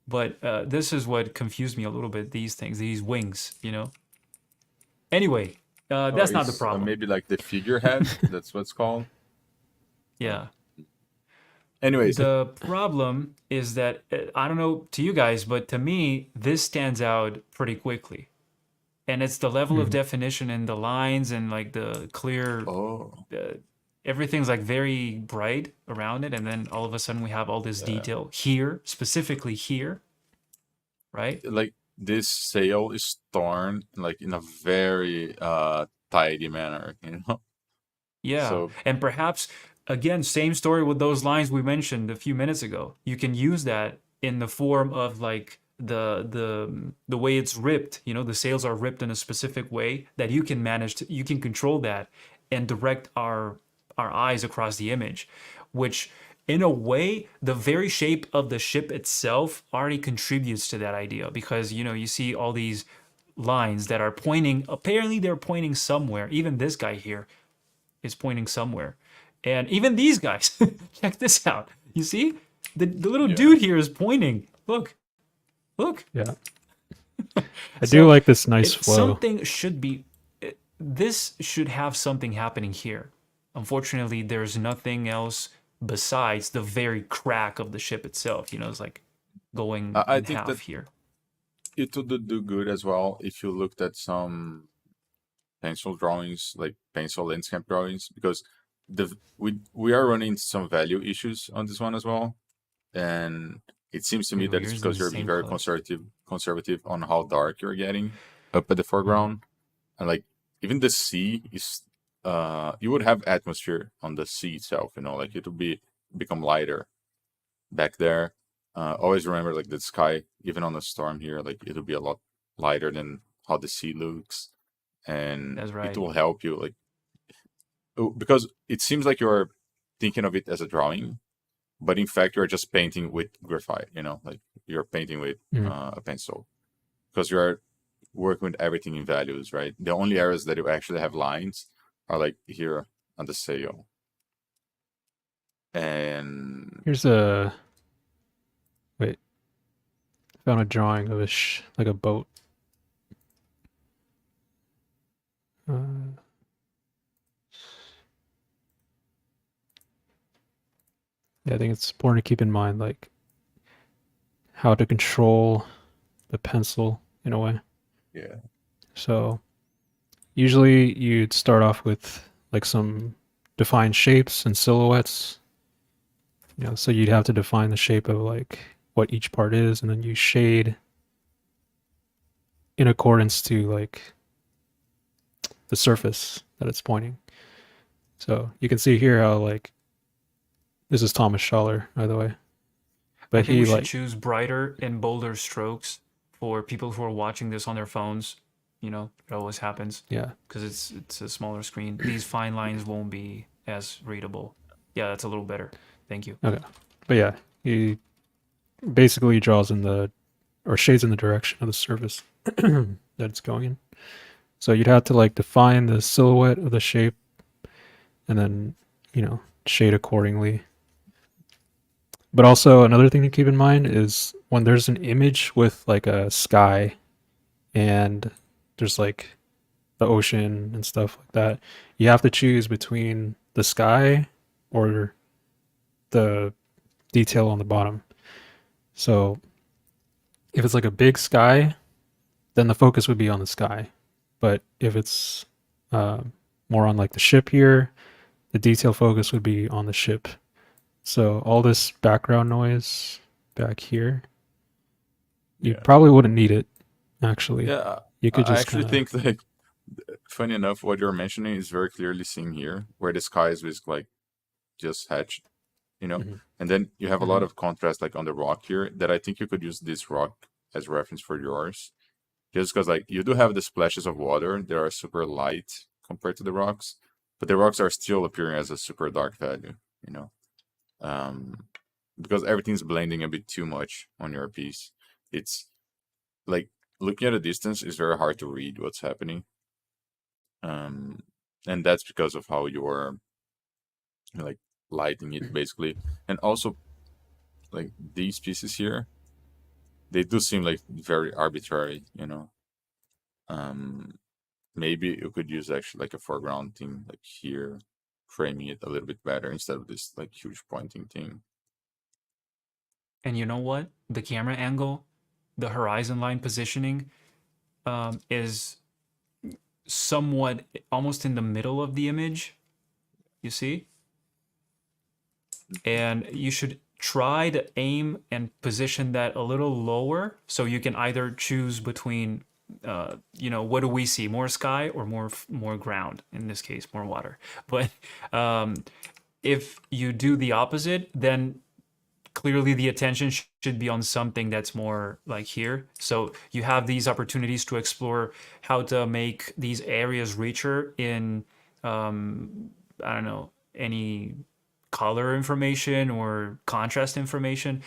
[SPEAKER 1] But this is what confused me a little bit. These things, these wings, you know. Anyway,
[SPEAKER 2] Oh,
[SPEAKER 1] that's not the
[SPEAKER 2] it's
[SPEAKER 1] problem.
[SPEAKER 2] maybe like the figurehead. That's what's called. Uh,
[SPEAKER 1] Yeah.
[SPEAKER 2] anyways,
[SPEAKER 1] The problem is that I don't know to you guys, but to me, this stands out pretty quickly. And it's the level of
[SPEAKER 3] Mm.
[SPEAKER 1] definition in the lines and like the clear,
[SPEAKER 2] oh,
[SPEAKER 1] uh, everything's like very bright around it. And then all of a sudden we have all this
[SPEAKER 2] yeah.
[SPEAKER 1] detail here, specifically here, right?
[SPEAKER 2] Like this sail is torn like in a very tidy manner, you know.
[SPEAKER 1] Yeah.
[SPEAKER 2] So
[SPEAKER 1] And perhaps, again, same story with those lines we mentioned a few minutes ago. You can use that in the form of like the way it's ripped, you know, the sails are ripped in a specific way that you can manage to, you can control that and direct our eyes across the image, which in a way, the very shape of the ship itself already contributes to that idea because you know, you see all these lines that are pointing, apparently they're pointing somewhere. Even this guy here is pointing somewhere. And even these guys, check this out. You see? The little
[SPEAKER 2] yeah.
[SPEAKER 1] dude here is pointing. Look, look.
[SPEAKER 3] Yeah. I do
[SPEAKER 1] So
[SPEAKER 3] like this nice
[SPEAKER 1] it
[SPEAKER 3] flow.
[SPEAKER 1] something should be this should have something happening here. Unfortunately, there's nothing else besides the very crack of the ship itself. You know, it's like going
[SPEAKER 2] I
[SPEAKER 1] in
[SPEAKER 2] think that
[SPEAKER 1] half here.
[SPEAKER 2] it would do good as well if you looked at some pencil drawings, like pencil landscape drawings, because we are running some value issues on this one as well, and it seems to me
[SPEAKER 1] Here,
[SPEAKER 2] that it's
[SPEAKER 1] we're using
[SPEAKER 2] because
[SPEAKER 1] the
[SPEAKER 2] you're being
[SPEAKER 1] same
[SPEAKER 2] very
[SPEAKER 1] colors.
[SPEAKER 2] conservative on how dark you're getting up at the
[SPEAKER 3] Mm.
[SPEAKER 2] foreground, and like even the sea is you would have atmosphere on the sea itself, you know, like it would become lighter back there. Always remember like the sky, even on a storm here, like it'll be a lot lighter than how the sea looks, and
[SPEAKER 1] That's
[SPEAKER 2] it
[SPEAKER 1] right.
[SPEAKER 2] will help you like because it seems like you're thinking of it as a drawing, but in fact you're just painting with graphite, you know, like you're painting with
[SPEAKER 3] Mm.
[SPEAKER 2] a pencil because you're working with everything in values, right? The only areas that you actually have lines are like here on the sail, and
[SPEAKER 3] Here's a wait. Found a drawing of like a boat. Uh, yeah, I think it's important to keep in mind like how to control the pencil in a way.
[SPEAKER 2] Yeah.
[SPEAKER 3] So usually you'd start off with like some defined shapes and silhouettes. So you'd have to define the shape of like what each part is, and then you shade in accordance to like the surface that it's pointing. So you can see here how like this is Thomas Schaller, by the way.
[SPEAKER 1] I
[SPEAKER 3] But
[SPEAKER 1] think
[SPEAKER 3] he
[SPEAKER 1] we should
[SPEAKER 3] like
[SPEAKER 1] choose brighter and bolder strokes for people who are watching this on their phones. It always happens
[SPEAKER 3] yeah.
[SPEAKER 1] because it's a smaller screen. These fine lines won't be as readable. Yeah, that's a little better. Thank you.
[SPEAKER 3] Okay. But yeah, he basically draws in the or shades in the direction of the surface that it's going in. So you'd have to like define the silhouette of the shape and then, shade accordingly. But also another thing to keep in mind is when there's an image with like a sky and there's like the ocean and stuff like that, you have to choose between the sky or the detail on the bottom. So if it's like a big sky, then the focus would be on the sky. But if it's uh, more on like the ship here, the detail focus would be on the ship. So all this background noise back here, you
[SPEAKER 2] Yeah.
[SPEAKER 3] probably wouldn't need it, actually.
[SPEAKER 2] Yeah.
[SPEAKER 3] You could
[SPEAKER 2] I
[SPEAKER 3] just
[SPEAKER 2] actually
[SPEAKER 3] kind of,
[SPEAKER 2] think like funny enough, what you're mentioning is very clearly seen here, where the sky is basically like just hatched, you know,
[SPEAKER 3] Mhm.
[SPEAKER 2] and then you have a lot
[SPEAKER 3] Mhm.
[SPEAKER 2] of contrast like on the rock here that I think you could use this rock as reference for yours. Just because like you do have the splashes of water that are super light compared to the rocks, but the rocks are still appearing as a super dark value, you know. Um because everything's blending a bit too much on your piece. It's like looking at a distance is very hard to read what's happening. Um and that's because of how you're like lighting it basically. And also like these pieces here, they do seem like very arbitrary, you know. Um Maybe you could use actually like a foreground thing like here, framing it a little bit better instead of this like huge pointing thing.
[SPEAKER 1] And you know what? The camera angle, the horizon line positioning, is somewhat almost in the middle of the image. You see? And you should try to aim and position that a little lower so you can either choose between what do we see, more sky or more ground, in this case more water. But if you do the opposite, then clearly the attention should be on something that's more like here. So you have these opportunities to explore how to make these areas richer in I don't know, any color information or contrast information.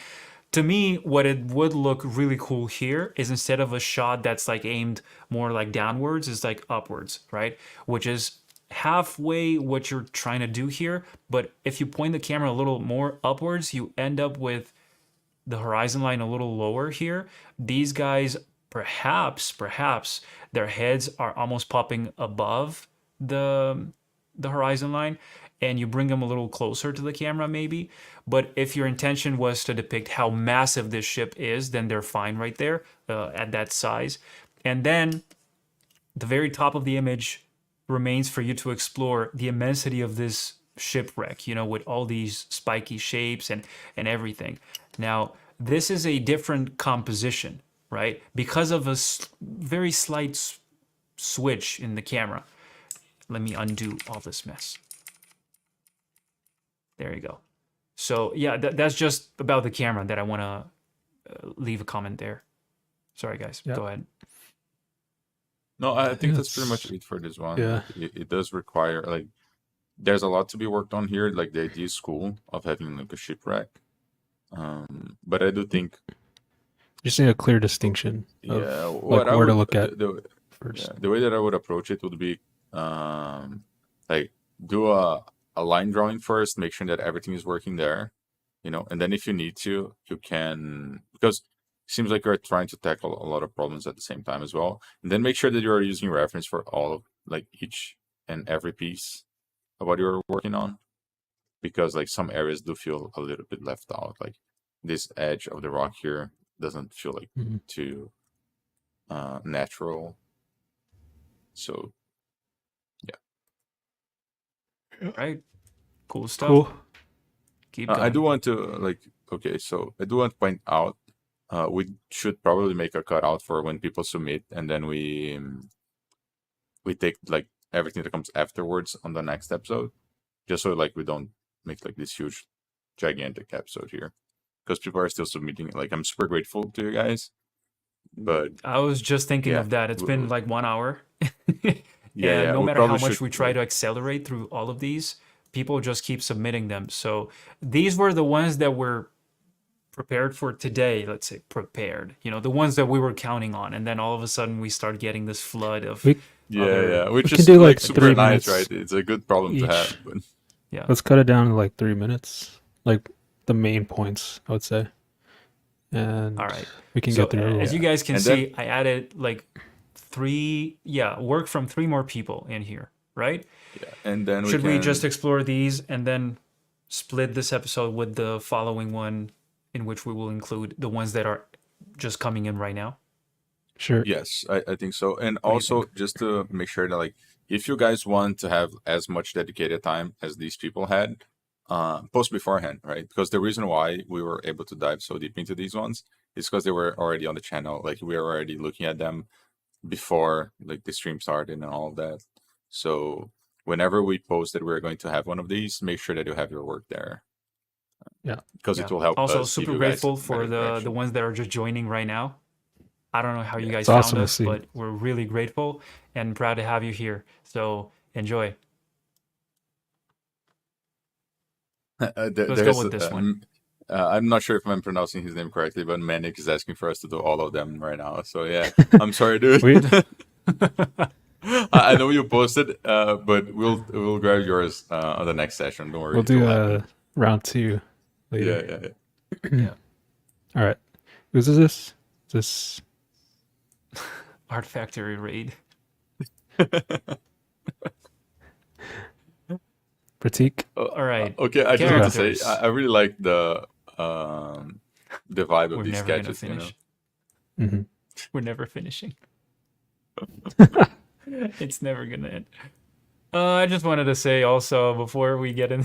[SPEAKER 1] To me, what it would look really cool here is instead of a shot that's like aimed more like downwards, is like upwards, right? Which is halfway what you're trying to do here. But if you point the camera a little more upwards, you end up with the horizon line a little lower here. These guys, perhaps their heads are almost popping above the horizon line, and you bring them a little closer to the camera maybe. But if your intention was to depict how massive this ship is, then they're fine right there at that size. And then the very top of the image remains for you to explore the immensity of this shipwreck, with all these spiky shapes and everything. Now, this is a different composition, right? Because of a very slight switch in the camera. Let me undo all this mess. There you go. So, yeah, that's just about the camera that I want to leave a comment there. Sorry, guys.
[SPEAKER 3] yeah.
[SPEAKER 1] Go ahead.
[SPEAKER 2] No, I
[SPEAKER 3] I
[SPEAKER 2] think
[SPEAKER 3] think
[SPEAKER 2] that's pretty much
[SPEAKER 3] that's,
[SPEAKER 2] it for this one.
[SPEAKER 3] yeah.
[SPEAKER 2] Like it does require like there's a lot to be worked on here. Like the idea is cool of having like a shipwreck. But I do think
[SPEAKER 3] You just need a clear distinction
[SPEAKER 2] yeah,
[SPEAKER 3] of
[SPEAKER 2] what
[SPEAKER 3] like
[SPEAKER 2] I
[SPEAKER 3] where to
[SPEAKER 2] would
[SPEAKER 3] look at
[SPEAKER 2] yeah,
[SPEAKER 3] first.
[SPEAKER 2] the way that I would approach it would be like do a line drawing first, make sure that everything is working there, you know, and then if you need to, you can because it seems like you're trying to tackle a lot of problems at the same time as well. And then make sure that you're using reference for all of like each and every piece of what you're working on. Because like some areas do feel a little bit left out, like this edge of the rock here doesn't feel like
[SPEAKER 3] Mhm.
[SPEAKER 2] too natural. So
[SPEAKER 1] Right. Cool stuff.
[SPEAKER 3] Cool.
[SPEAKER 1] Keep
[SPEAKER 2] I do
[SPEAKER 1] going.
[SPEAKER 2] want to okay, so I do want to point out we should probably make a cutout for when people submit, and then we take like everything that comes afterwards on the next episode, just so like we don't make like this huge, gigantic episode here, because people are still submitting. Like I'm super grateful to you guys, but
[SPEAKER 1] I was just thinking
[SPEAKER 2] yeah,
[SPEAKER 1] of that. It's been like 1 hour. And
[SPEAKER 2] yeah,
[SPEAKER 1] no
[SPEAKER 2] we
[SPEAKER 1] matter how
[SPEAKER 2] probably
[SPEAKER 1] much
[SPEAKER 2] should
[SPEAKER 1] we try to accelerate through all of these, people just keep submitting them. So these were the ones that were prepared for today, let's say prepared, the ones that we were counting on. And then all of a sudden we start getting this flood of
[SPEAKER 3] We
[SPEAKER 2] yeah,
[SPEAKER 1] other,
[SPEAKER 2] which
[SPEAKER 3] we can
[SPEAKER 2] is
[SPEAKER 3] do
[SPEAKER 2] like
[SPEAKER 3] like
[SPEAKER 2] super
[SPEAKER 3] 3 minutes
[SPEAKER 2] nice, right? It's a good problem to have,
[SPEAKER 3] each.
[SPEAKER 2] but
[SPEAKER 1] yeah.
[SPEAKER 3] Let's cut it down to like 3 minutes, like the main points, I would say, and
[SPEAKER 1] All right.
[SPEAKER 3] we can
[SPEAKER 1] So
[SPEAKER 3] get through.
[SPEAKER 1] as you guys can
[SPEAKER 2] And then
[SPEAKER 1] see, I added like work from 3 more people in here, right?
[SPEAKER 2] yeah, and then we
[SPEAKER 1] Should we just
[SPEAKER 2] can
[SPEAKER 1] explore these and then split this episode with the following one, in which we will include the ones that are just coming in right now?
[SPEAKER 3] Sure.
[SPEAKER 2] yes, I think so. And
[SPEAKER 1] What do you
[SPEAKER 2] also
[SPEAKER 1] think?
[SPEAKER 2] just to make sure that like if you guys want to have as much dedicated time as these people had, post beforehand, right? Because the reason why we were able to dive so deep into these ones is because they were already on the channel. Like we were already looking at them before like the stream started and all of that. So whenever we post that we're going to have one of these, make sure that you have your work there
[SPEAKER 3] Yeah.
[SPEAKER 2] because
[SPEAKER 1] Yeah.
[SPEAKER 2] it will help
[SPEAKER 1] Also,
[SPEAKER 2] us give
[SPEAKER 1] super
[SPEAKER 2] you guys
[SPEAKER 1] grateful
[SPEAKER 2] better
[SPEAKER 1] for the
[SPEAKER 2] direction.
[SPEAKER 1] ones that are just joining right now. I don't know how you
[SPEAKER 2] Yeah.
[SPEAKER 1] guys
[SPEAKER 3] It's
[SPEAKER 1] found
[SPEAKER 3] awesome to
[SPEAKER 1] us,
[SPEAKER 3] see.
[SPEAKER 1] but we're really grateful and proud to have you here. So enjoy. Let's go
[SPEAKER 2] There's
[SPEAKER 1] with this one.
[SPEAKER 2] I'm not sure if I'm pronouncing his name correctly, but Manic is asking for us to do all of them right now. So yeah, I'm sorry, dude.
[SPEAKER 3] We
[SPEAKER 2] I know you posted, but we'll grab yours on the next session. Don't worry,
[SPEAKER 3] we'll
[SPEAKER 2] it
[SPEAKER 3] do
[SPEAKER 2] will happen.
[SPEAKER 3] round 2
[SPEAKER 2] Yeah,
[SPEAKER 3] later.
[SPEAKER 2] yeah,
[SPEAKER 1] Yeah.
[SPEAKER 3] All right. Whose is this? This
[SPEAKER 1] Art Factory raid.
[SPEAKER 3] Pratik.
[SPEAKER 1] All right.
[SPEAKER 2] Okay, I just want to say
[SPEAKER 1] Characters.
[SPEAKER 2] I really like the vibe of
[SPEAKER 1] We're
[SPEAKER 2] these
[SPEAKER 1] never gonna
[SPEAKER 2] sketches. You know,
[SPEAKER 1] finish.
[SPEAKER 3] Hmm.
[SPEAKER 1] We're never finishing. It's never gonna end. I just wanted to say also before we get in.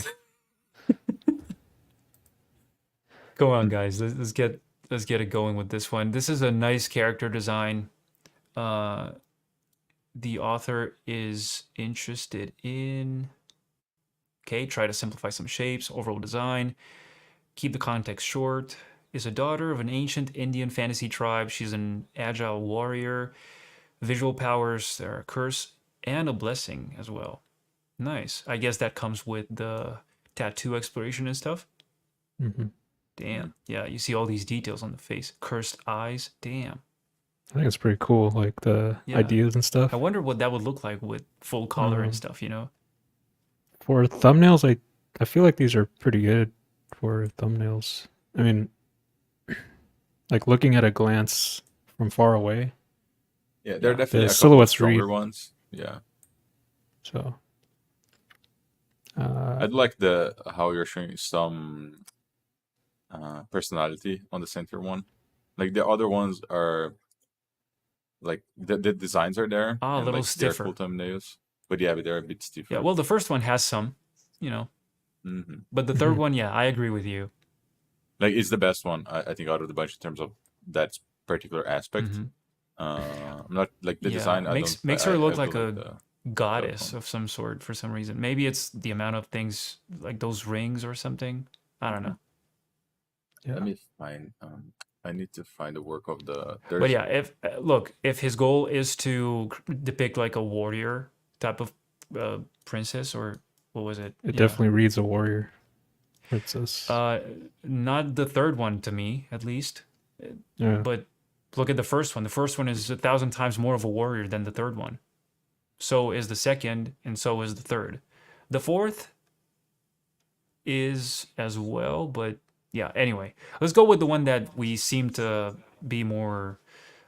[SPEAKER 1] Go on, guys. Let's get it going with this one. This is a nice character design. Uh, the author is interested in. Okay, try to simplify some shapes, overall design. Keep the context short. Is a daughter of an ancient Indian fantasy tribe. She's an agile warrior. Visual powers, there are a curse and a blessing as well. Nice. I guess that comes with the tattoo exploration and stuff.
[SPEAKER 3] Hmm.
[SPEAKER 1] Damn. Yeah, you see all these details on the face. Cursed eyes. Damn.
[SPEAKER 3] I think it's pretty cool, like the
[SPEAKER 1] Yeah.
[SPEAKER 3] ideas and stuff.
[SPEAKER 1] I wonder what that would look like with full color and
[SPEAKER 3] Um,
[SPEAKER 1] stuff,
[SPEAKER 3] For thumbnails, I feel like these are pretty good for thumbnails. I mean, like looking at a glance from far away,
[SPEAKER 2] yeah, there are
[SPEAKER 1] Yeah.
[SPEAKER 2] definitely
[SPEAKER 3] the
[SPEAKER 2] a couple of
[SPEAKER 3] silhouettes
[SPEAKER 2] stronger
[SPEAKER 3] read.
[SPEAKER 2] ones. Yeah,
[SPEAKER 3] So,
[SPEAKER 2] I'd like the how you're showing some personality on the center one. Like the other ones are like the designs are there
[SPEAKER 1] a
[SPEAKER 2] and
[SPEAKER 1] little
[SPEAKER 2] like they're
[SPEAKER 1] stiffer.
[SPEAKER 2] cool thumbnails, but yeah, but they're a bit stiffer.
[SPEAKER 1] Yeah, well, the first one has some,
[SPEAKER 2] Hmm.
[SPEAKER 1] but the third
[SPEAKER 3] Mhm.
[SPEAKER 1] one, yeah, I agree with you.
[SPEAKER 2] Like it's the best one I think out of the bunch in terms of that particular aspect.
[SPEAKER 1] Hmm.
[SPEAKER 2] I'm not like the
[SPEAKER 1] Yeah,
[SPEAKER 2] design.
[SPEAKER 1] makes her look
[SPEAKER 2] I
[SPEAKER 1] like
[SPEAKER 2] do like
[SPEAKER 1] a
[SPEAKER 2] the
[SPEAKER 1] goddess
[SPEAKER 2] one.
[SPEAKER 1] of some sort for some reason. Maybe it's the amount of things like those rings or something. I don't know.
[SPEAKER 3] Yeah.
[SPEAKER 2] Let me find. I need to find the work of the.
[SPEAKER 1] But
[SPEAKER 2] There's
[SPEAKER 1] yeah, if his goal is to depict like a warrior type of princess, or what was it?
[SPEAKER 3] It
[SPEAKER 1] Yeah.
[SPEAKER 3] definitely reads a warrior princess.
[SPEAKER 1] Not the third one to me, at least.
[SPEAKER 3] Yeah.
[SPEAKER 1] But look at the first one. The first one is 1,000 times more of a warrior than the third one. So is the second, and so is the third. The fourth is as well, but yeah, anyway. Let's go with the one that we seem to be more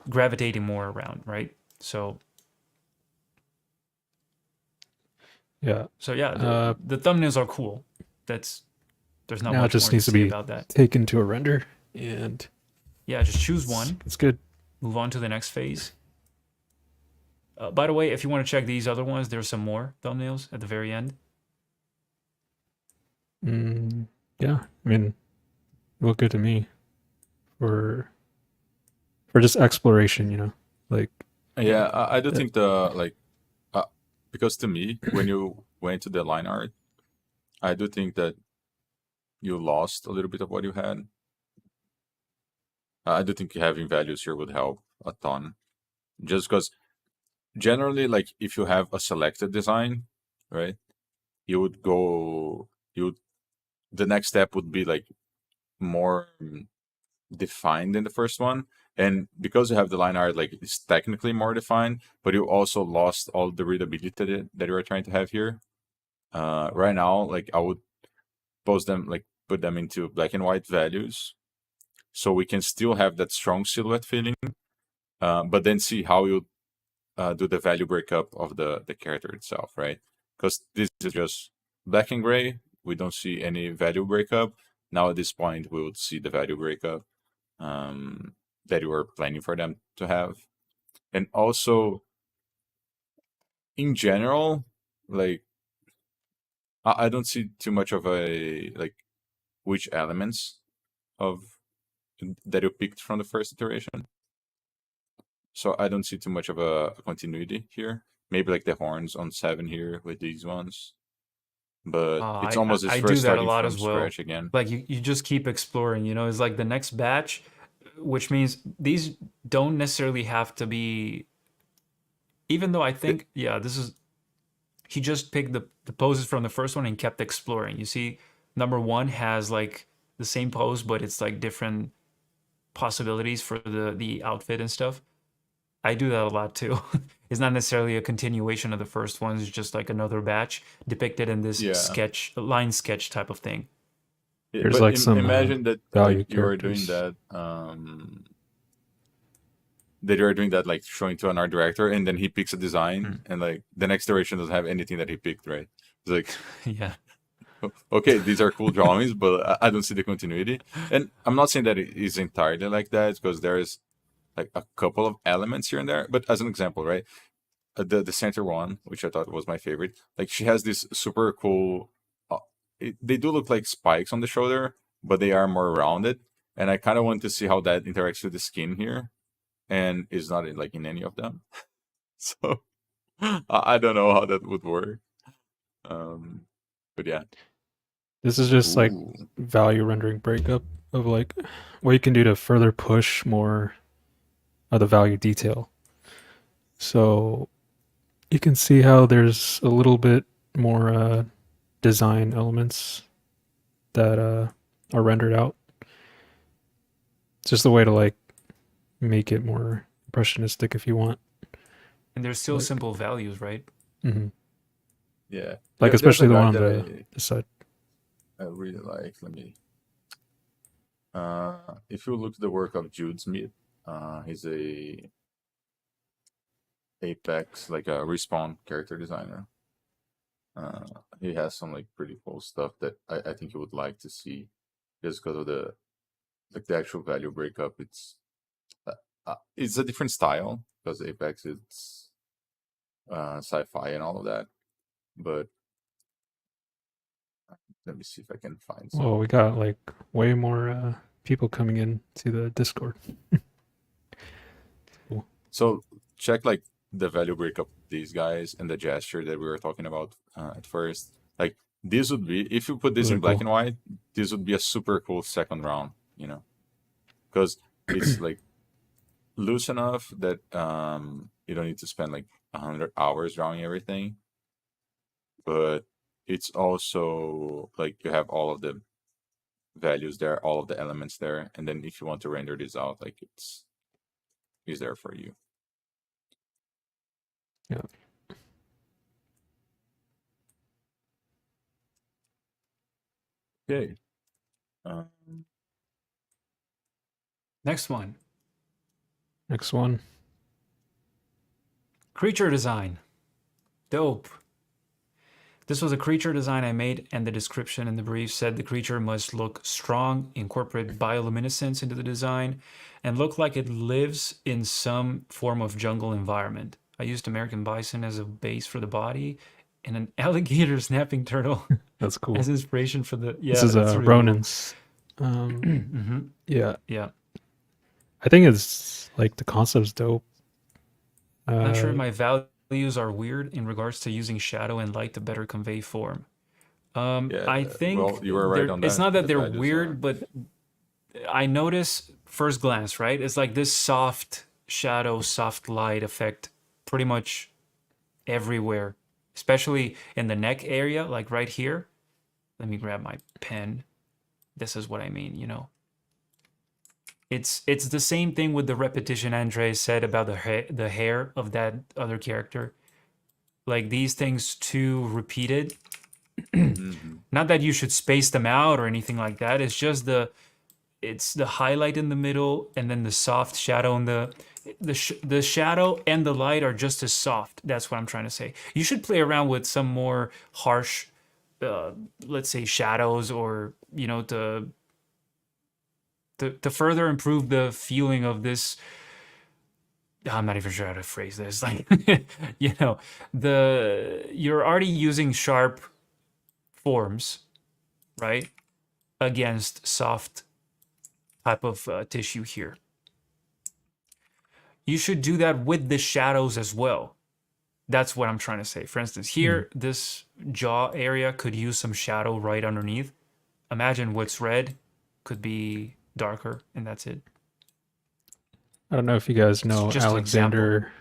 [SPEAKER 1] gravitating more around, right? So
[SPEAKER 3] Yeah.
[SPEAKER 1] yeah, the thumbnails are cool. There's not
[SPEAKER 3] Now it
[SPEAKER 1] much
[SPEAKER 3] just
[SPEAKER 1] more to
[SPEAKER 3] needs to
[SPEAKER 1] say
[SPEAKER 3] be
[SPEAKER 1] about that.
[SPEAKER 3] taken to a render, and
[SPEAKER 1] Yeah, just choose one,
[SPEAKER 3] It's good.
[SPEAKER 1] move on to the next phase. By the way, if you want to check these other ones, there's some more thumbnails at the very end.
[SPEAKER 3] Yeah, I mean, look good to me for just exploration, you know, like
[SPEAKER 2] Yeah, I do
[SPEAKER 3] uh,
[SPEAKER 2] think the like because to me, when you went to the line art, I do think that you lost a little bit of what you had. I do think having values here would help a ton. Just because generally, like if you have a selected design, right, you would go, you would, the next step would be like more defined than the first one. And because you have the line art, like it's technically more defined, but you also lost all the readability that you were trying to have here. Right now, like I would post them, like put them into black and white values, so we can still have that strong silhouette feeling, but then see how you do the value breakup of the character itself, right? Because this is just black and gray. We don't see any value breakup. Now at this point, we would see the value breakup that you were planning for them to have. And also, in general, like I don't see too much of a like which elements of that you picked from the first iteration. So I don't see too much of a continuity here. Maybe like the horns on 7 here with these ones. But it's almost as
[SPEAKER 1] I
[SPEAKER 2] first
[SPEAKER 1] do that a
[SPEAKER 2] starting
[SPEAKER 1] lot
[SPEAKER 2] from
[SPEAKER 1] as well.
[SPEAKER 2] scratch again.
[SPEAKER 1] Like you just keep exploring, you know, it's like the next batch, which means these don't necessarily have to be, even though I
[SPEAKER 2] The-
[SPEAKER 1] think, yeah, this is, he just picked the poses from the first one and kept exploring. You see, number one has like the same pose, but it's like different possibilities for the outfit and stuff. I do that a lot too. It's not necessarily a continuation of the first one, it's just like another batch depicted in this
[SPEAKER 2] yeah.
[SPEAKER 1] sketch, line sketch type of thing.
[SPEAKER 2] Yeah,
[SPEAKER 3] there's
[SPEAKER 2] but
[SPEAKER 3] like some
[SPEAKER 2] imagine that like
[SPEAKER 3] value
[SPEAKER 2] you are doing
[SPEAKER 3] characters.
[SPEAKER 2] that you are doing that like showing to an art director and then he picks a design
[SPEAKER 1] Hmm.
[SPEAKER 2] and like the next iteration doesn't have anything that he picked, right? It's like
[SPEAKER 1] Yeah.
[SPEAKER 2] okay, these are cool drawings, but I don't see the continuity. And I'm not saying that it is entirely like that because there is like a couple of elements here and there. But as an example, right? The center one, which I thought was my favorite, like she has this super cool. They do look like spikes on the shoulder, but they are more rounded. And I kind of want to see how that interacts with the skin here, and it's not in, like in any of them. So I don't know how that would work. Um, but yeah.
[SPEAKER 3] This is just like
[SPEAKER 2] Ooh.
[SPEAKER 3] value rendering breakup of like what you can do to further push more of the value detail. So you can see how there's a little bit more design elements that are rendered out. It's just a way to like make it more impressionistic if you want.
[SPEAKER 1] And there's still
[SPEAKER 3] Like,
[SPEAKER 1] simple values, right?
[SPEAKER 2] Yeah.
[SPEAKER 3] like
[SPEAKER 2] There's a
[SPEAKER 3] especially the
[SPEAKER 2] guy
[SPEAKER 3] one on
[SPEAKER 2] that
[SPEAKER 3] the side.
[SPEAKER 2] I really like. Let me. If you look at the work of Jude Smith, he's a Apex, like a Respawn character designer. He has some like pretty cool stuff that I think you would like to see, just because of the like the actual value breakup. It's a different style because Apex it's sci-fi and all of that. But let me see if I can find
[SPEAKER 3] Well,
[SPEAKER 2] some.
[SPEAKER 3] we got like way more people coming in to the Discord. Cool.
[SPEAKER 2] So check like the value breakup of these guys and the gesture that we were talking about at first. Like this would be if you put this
[SPEAKER 3] Those are
[SPEAKER 2] in black
[SPEAKER 3] cool.
[SPEAKER 2] and white, this would be a super cool second round, you know, because it's like loose enough that you don't need to spend like 100 hours drawing everything, but it's also like you have all of the values there, all of the elements there, and then if you want to render this out, like it's there for you.
[SPEAKER 3] Yeah.
[SPEAKER 2] Okay. Um,
[SPEAKER 1] Next one,
[SPEAKER 3] Next one.
[SPEAKER 1] creature design. Dope. This was a creature design I made, and the description in the brief said the creature must look strong, incorporate bioluminescence into the design, and look like it lives in some form of jungle environment. I used American bison as a base for the body, and an alligator snapping turtle
[SPEAKER 3] That's cool.
[SPEAKER 1] as inspiration for the.
[SPEAKER 3] This
[SPEAKER 1] Yeah,
[SPEAKER 3] is
[SPEAKER 1] that's really
[SPEAKER 3] Ronan's.
[SPEAKER 1] cool.
[SPEAKER 3] Yeah,
[SPEAKER 1] Yeah.
[SPEAKER 3] I think it's like the concept's dope.
[SPEAKER 1] Not sure
[SPEAKER 3] Uh,
[SPEAKER 1] my values are weird in regards to using shadow and light to better convey form. I think
[SPEAKER 2] well, you were right on
[SPEAKER 1] it's
[SPEAKER 2] that.
[SPEAKER 1] not that
[SPEAKER 2] The
[SPEAKER 1] they're
[SPEAKER 2] values are.
[SPEAKER 1] weird, but I notice first glance, right? It's like this soft shadow, soft light effect pretty much everywhere, especially in the neck area, like right here. Let me grab my pen. This is what I mean, you know. It's the same thing with the repetition Andre said about the hair of that other character. Like these things too repeated.
[SPEAKER 2] Mhm.
[SPEAKER 1] Not that you should space them out or anything like that. It's the highlight in the middle and then the soft shadow in the shadow and the light are just as soft. That's what I'm trying to say. You should play around with some more harsh, let's say shadows, or you know, to further improve the feeling of this. I'm not even sure how to phrase this. Like, you know, you're already using sharp forms, right, against soft type of tissue here. You should do that with the shadows as well. That's what I'm trying to say. For instance, here, this jaw area could use some shadow right underneath. Imagine what's red could be darker, and that's it.
[SPEAKER 3] I don't know if you guys
[SPEAKER 1] It's
[SPEAKER 3] know
[SPEAKER 1] just an example.
[SPEAKER 3] Alexander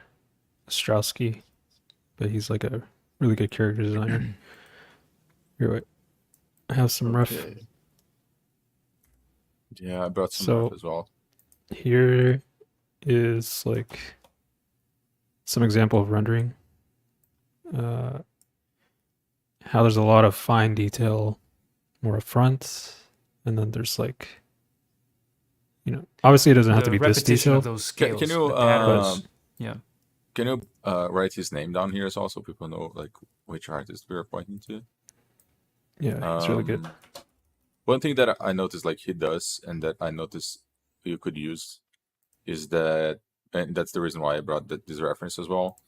[SPEAKER 3] Ostrowski, but he's like a really good character designer. Here, wait. I have some rough.
[SPEAKER 2] Okay. Yeah, I brought some
[SPEAKER 3] So
[SPEAKER 2] rough as well.
[SPEAKER 3] here is like some example of rendering. How there's a lot of fine detail more up front, and then there's like, obviously it doesn't have to
[SPEAKER 1] The
[SPEAKER 3] be this
[SPEAKER 1] repetition of
[SPEAKER 3] detailed,
[SPEAKER 1] those
[SPEAKER 2] Can
[SPEAKER 1] scales,
[SPEAKER 2] you
[SPEAKER 1] the patterns. Yeah.
[SPEAKER 2] can you write his name down here as well so people know like which artist we are pointing to?
[SPEAKER 3] yeah, it's really good.
[SPEAKER 2] One thing that I noticed like he does and that I noticed you could use is that, and that's the reason why I brought this reference as well.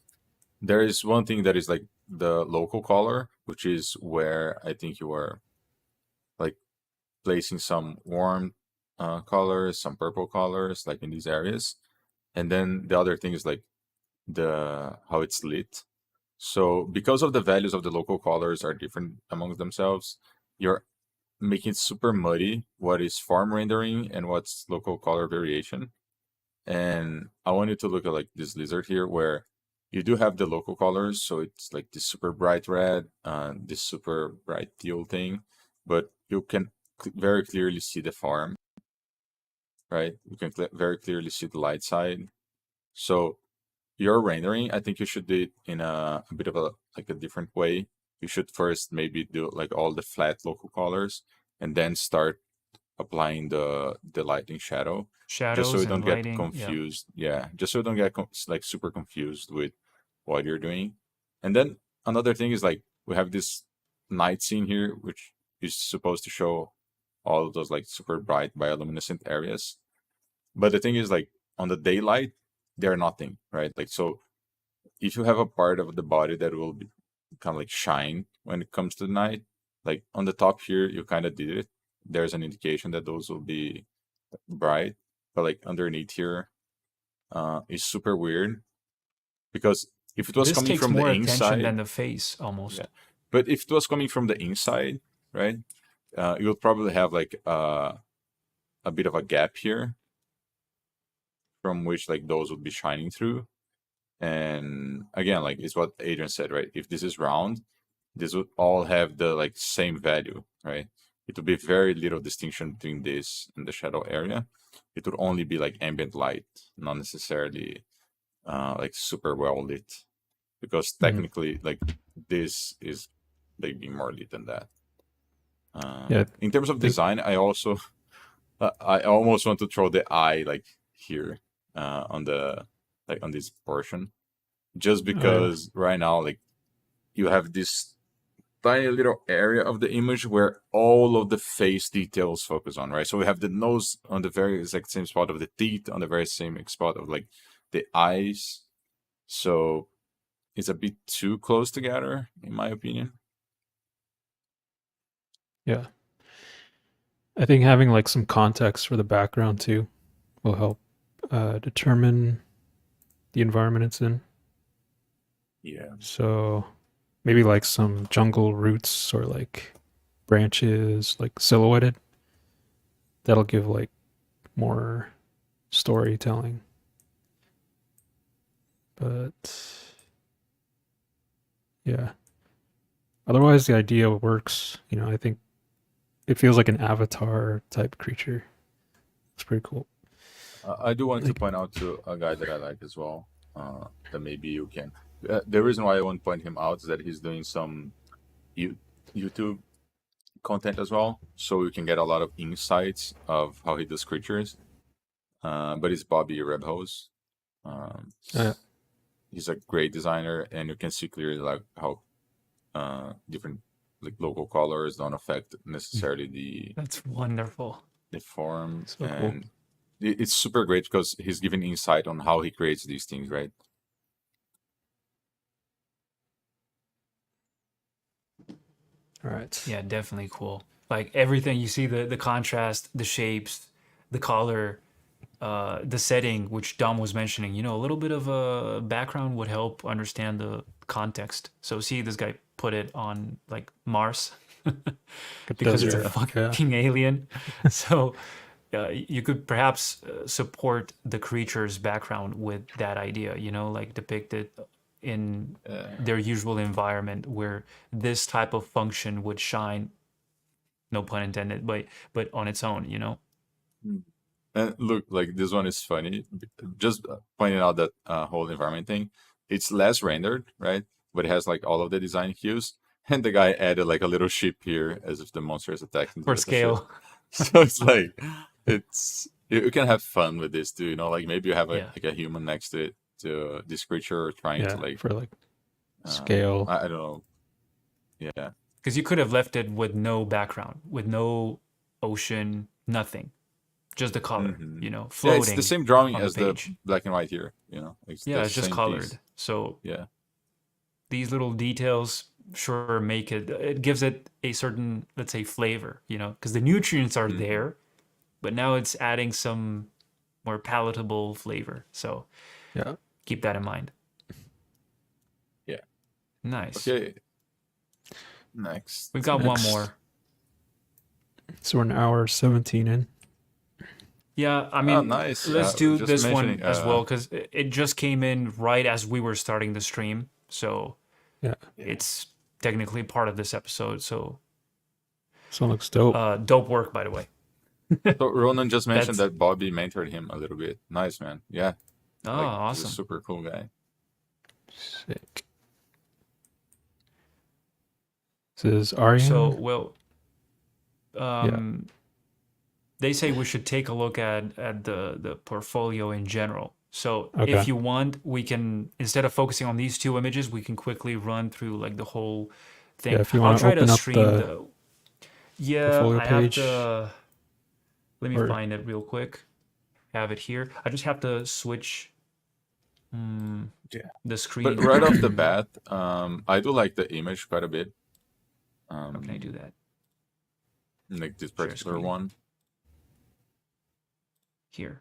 [SPEAKER 2] There is one thing that is like the local color, which is where I think you are like placing some warm colors, some purple colors, like in these areas. And then the other thing is like the how it's lit. So because of the values of the local colors are different among themselves, you're making it super muddy what is farm rendering and what's local color variation. And I want you to look at like this lizard here where you do have the local colors, so it's like this super bright red, this super bright teal thing, but you can very clearly see the farm, right? You can very clearly see the light side. So your rendering, I think you should do it in a bit of a like a different way. You should first maybe do like all the flat local colors and then start applying the lighting shadow, just so
[SPEAKER 1] Shadows
[SPEAKER 2] you don't
[SPEAKER 1] and
[SPEAKER 2] get
[SPEAKER 1] lighting. Yeah.
[SPEAKER 2] confused. Yeah, just so you don't get like super confused with what you're doing. And then another thing is like we have this night scene here, which is supposed to show all of those like super bright bioluminescent areas. But the thing is like on the daylight, they're nothing, right? Like so if you have a part of the body that will be kind of like shine when it comes to the night, like on the top here, you kind of did it. There's an indication that those will be bright, but like underneath here, is super weird because if it was
[SPEAKER 1] This
[SPEAKER 2] coming
[SPEAKER 1] takes
[SPEAKER 2] from the
[SPEAKER 1] more attention
[SPEAKER 2] inside,
[SPEAKER 1] than the face, almost.
[SPEAKER 2] yeah, but if it was coming from the inside, right, you would probably have like a bit of a gap here from which like those would be shining through. And again, like it's what Adrian said, right? If this is round, this would all have the like same value, right? It would be very little distinction between this and the shadow area. It would only be like ambient light, not necessarily like super well lit, because technically like this is like being more lit than that.
[SPEAKER 3] Yeah,
[SPEAKER 2] In terms of
[SPEAKER 3] I think
[SPEAKER 2] design, I also I almost want to throw the eye like here on the like on this portion, just
[SPEAKER 3] oh, yeah.
[SPEAKER 2] because right now like you have this tiny little area of the image where all of the face details focus on, right? So we have the nose on the very exact same spot of the teeth, on the very same spot of like the eyes. So it's a bit too close together, in my opinion.
[SPEAKER 3] Yeah. I think having like some context for the background too will help determine the environment it's in.
[SPEAKER 2] Yeah.
[SPEAKER 3] So maybe like some jungle roots or like branches, like silhouetted. That'll give like more storytelling. But yeah. Otherwise, the idea works. You know, I think it feels like an avatar type creature. It's pretty cool.
[SPEAKER 2] I do want to
[SPEAKER 3] Like,
[SPEAKER 2] point out to a guy that I like as well, that maybe you can. The reason why I want to point him out is that he's doing some YouTube content as well, so we can get a lot of insights of how he does creatures. But it's Bobby Rebhose.
[SPEAKER 3] yeah.
[SPEAKER 2] He's a great designer, and you can see clearly like how different like local colors don't affect necessarily
[SPEAKER 1] That's wonderful.
[SPEAKER 2] the form,
[SPEAKER 3] So cool.
[SPEAKER 2] and it's super great because he's giving insight on how he creates these things, right?
[SPEAKER 3] All right.
[SPEAKER 1] Yeah, definitely cool. Like everything you see, the contrast, the shapes, the color, the setting, which Dom was mentioning. You know, a little bit of a background would help understand the context. So see, this guy put it on like Mars because it's a
[SPEAKER 3] Desert. Yeah.
[SPEAKER 1] fucking alien. So you could perhaps support the creature's background with that idea. You know, like depict it in their usual environment where this type of function would shine, no pun intended, but on its own, you know.
[SPEAKER 2] And look, like this one is funny. Just pointing out that whole environment thing. It's less rendered, right? But it has like all of the design cues. And the guy added like a little ship here as if the monster is attacking
[SPEAKER 1] For
[SPEAKER 2] the ship.
[SPEAKER 1] scale.
[SPEAKER 2] So it's like you can have fun with this too, you know, like maybe you have
[SPEAKER 1] Yeah.
[SPEAKER 2] like a human next to it, to this creature trying to
[SPEAKER 3] Yeah.
[SPEAKER 2] like
[SPEAKER 3] For like scale.
[SPEAKER 2] I don't know. Yeah.
[SPEAKER 1] Because you could have left it with no background, with no ocean, nothing, just the color, you know,
[SPEAKER 2] Yeah,
[SPEAKER 1] floating.
[SPEAKER 2] it's the same drawing
[SPEAKER 1] on
[SPEAKER 2] as
[SPEAKER 1] the
[SPEAKER 2] the
[SPEAKER 1] page.
[SPEAKER 2] black and white here, you know.
[SPEAKER 1] Yeah,
[SPEAKER 2] the
[SPEAKER 1] it's just
[SPEAKER 2] same
[SPEAKER 1] colored.
[SPEAKER 2] piece.
[SPEAKER 1] So
[SPEAKER 2] Yeah.
[SPEAKER 1] these little details sure make it gives it a certain, let's say, flavor, you know, because the nutrients are there, but now it's adding some more palatable flavor. So
[SPEAKER 3] Yeah.
[SPEAKER 1] keep that in mind.
[SPEAKER 2] Yeah.
[SPEAKER 1] Nice.
[SPEAKER 2] Okay. Next.
[SPEAKER 1] We've got
[SPEAKER 3] Next.
[SPEAKER 1] one more.
[SPEAKER 3] So we're an hour 17 in.
[SPEAKER 1] Yeah, I mean,
[SPEAKER 2] nice.
[SPEAKER 1] let's do
[SPEAKER 2] Just
[SPEAKER 1] this one
[SPEAKER 2] mentioning,
[SPEAKER 1] as well because it just came in right as we were starting the stream. So
[SPEAKER 3] Yeah.
[SPEAKER 1] it's technically part of this episode. So
[SPEAKER 3] So it looks dope.
[SPEAKER 1] dope work, by the way.
[SPEAKER 2] So Ronan just mentioned
[SPEAKER 1] That's-
[SPEAKER 2] that Bobby mentored him a little bit. Nice, man. Yeah.
[SPEAKER 1] Oh,
[SPEAKER 2] Like,
[SPEAKER 1] awesome.
[SPEAKER 2] He's a super cool guy.
[SPEAKER 3] Sick. This is Aryan.
[SPEAKER 1] So, well, they say we should take a look at the portfolio in general. So
[SPEAKER 3] Okay.
[SPEAKER 1] if you want, we can, instead of focusing on these two images, we can quickly run through like the whole thing.
[SPEAKER 3] Yeah, if you
[SPEAKER 1] I'll
[SPEAKER 3] wanna
[SPEAKER 1] try to
[SPEAKER 3] open up
[SPEAKER 1] stream
[SPEAKER 3] the
[SPEAKER 1] yeah,
[SPEAKER 3] portfolio
[SPEAKER 1] I have
[SPEAKER 3] page.
[SPEAKER 1] to. Let me
[SPEAKER 3] Or-
[SPEAKER 1] find it real quick. Have it here. I just have to switch
[SPEAKER 2] Yeah.
[SPEAKER 1] the screen.
[SPEAKER 2] But right off the bat, I do like the image quite a bit.
[SPEAKER 1] How can I do that?
[SPEAKER 2] Like this
[SPEAKER 1] Share
[SPEAKER 2] particular
[SPEAKER 1] screen.
[SPEAKER 2] one.
[SPEAKER 1] Here.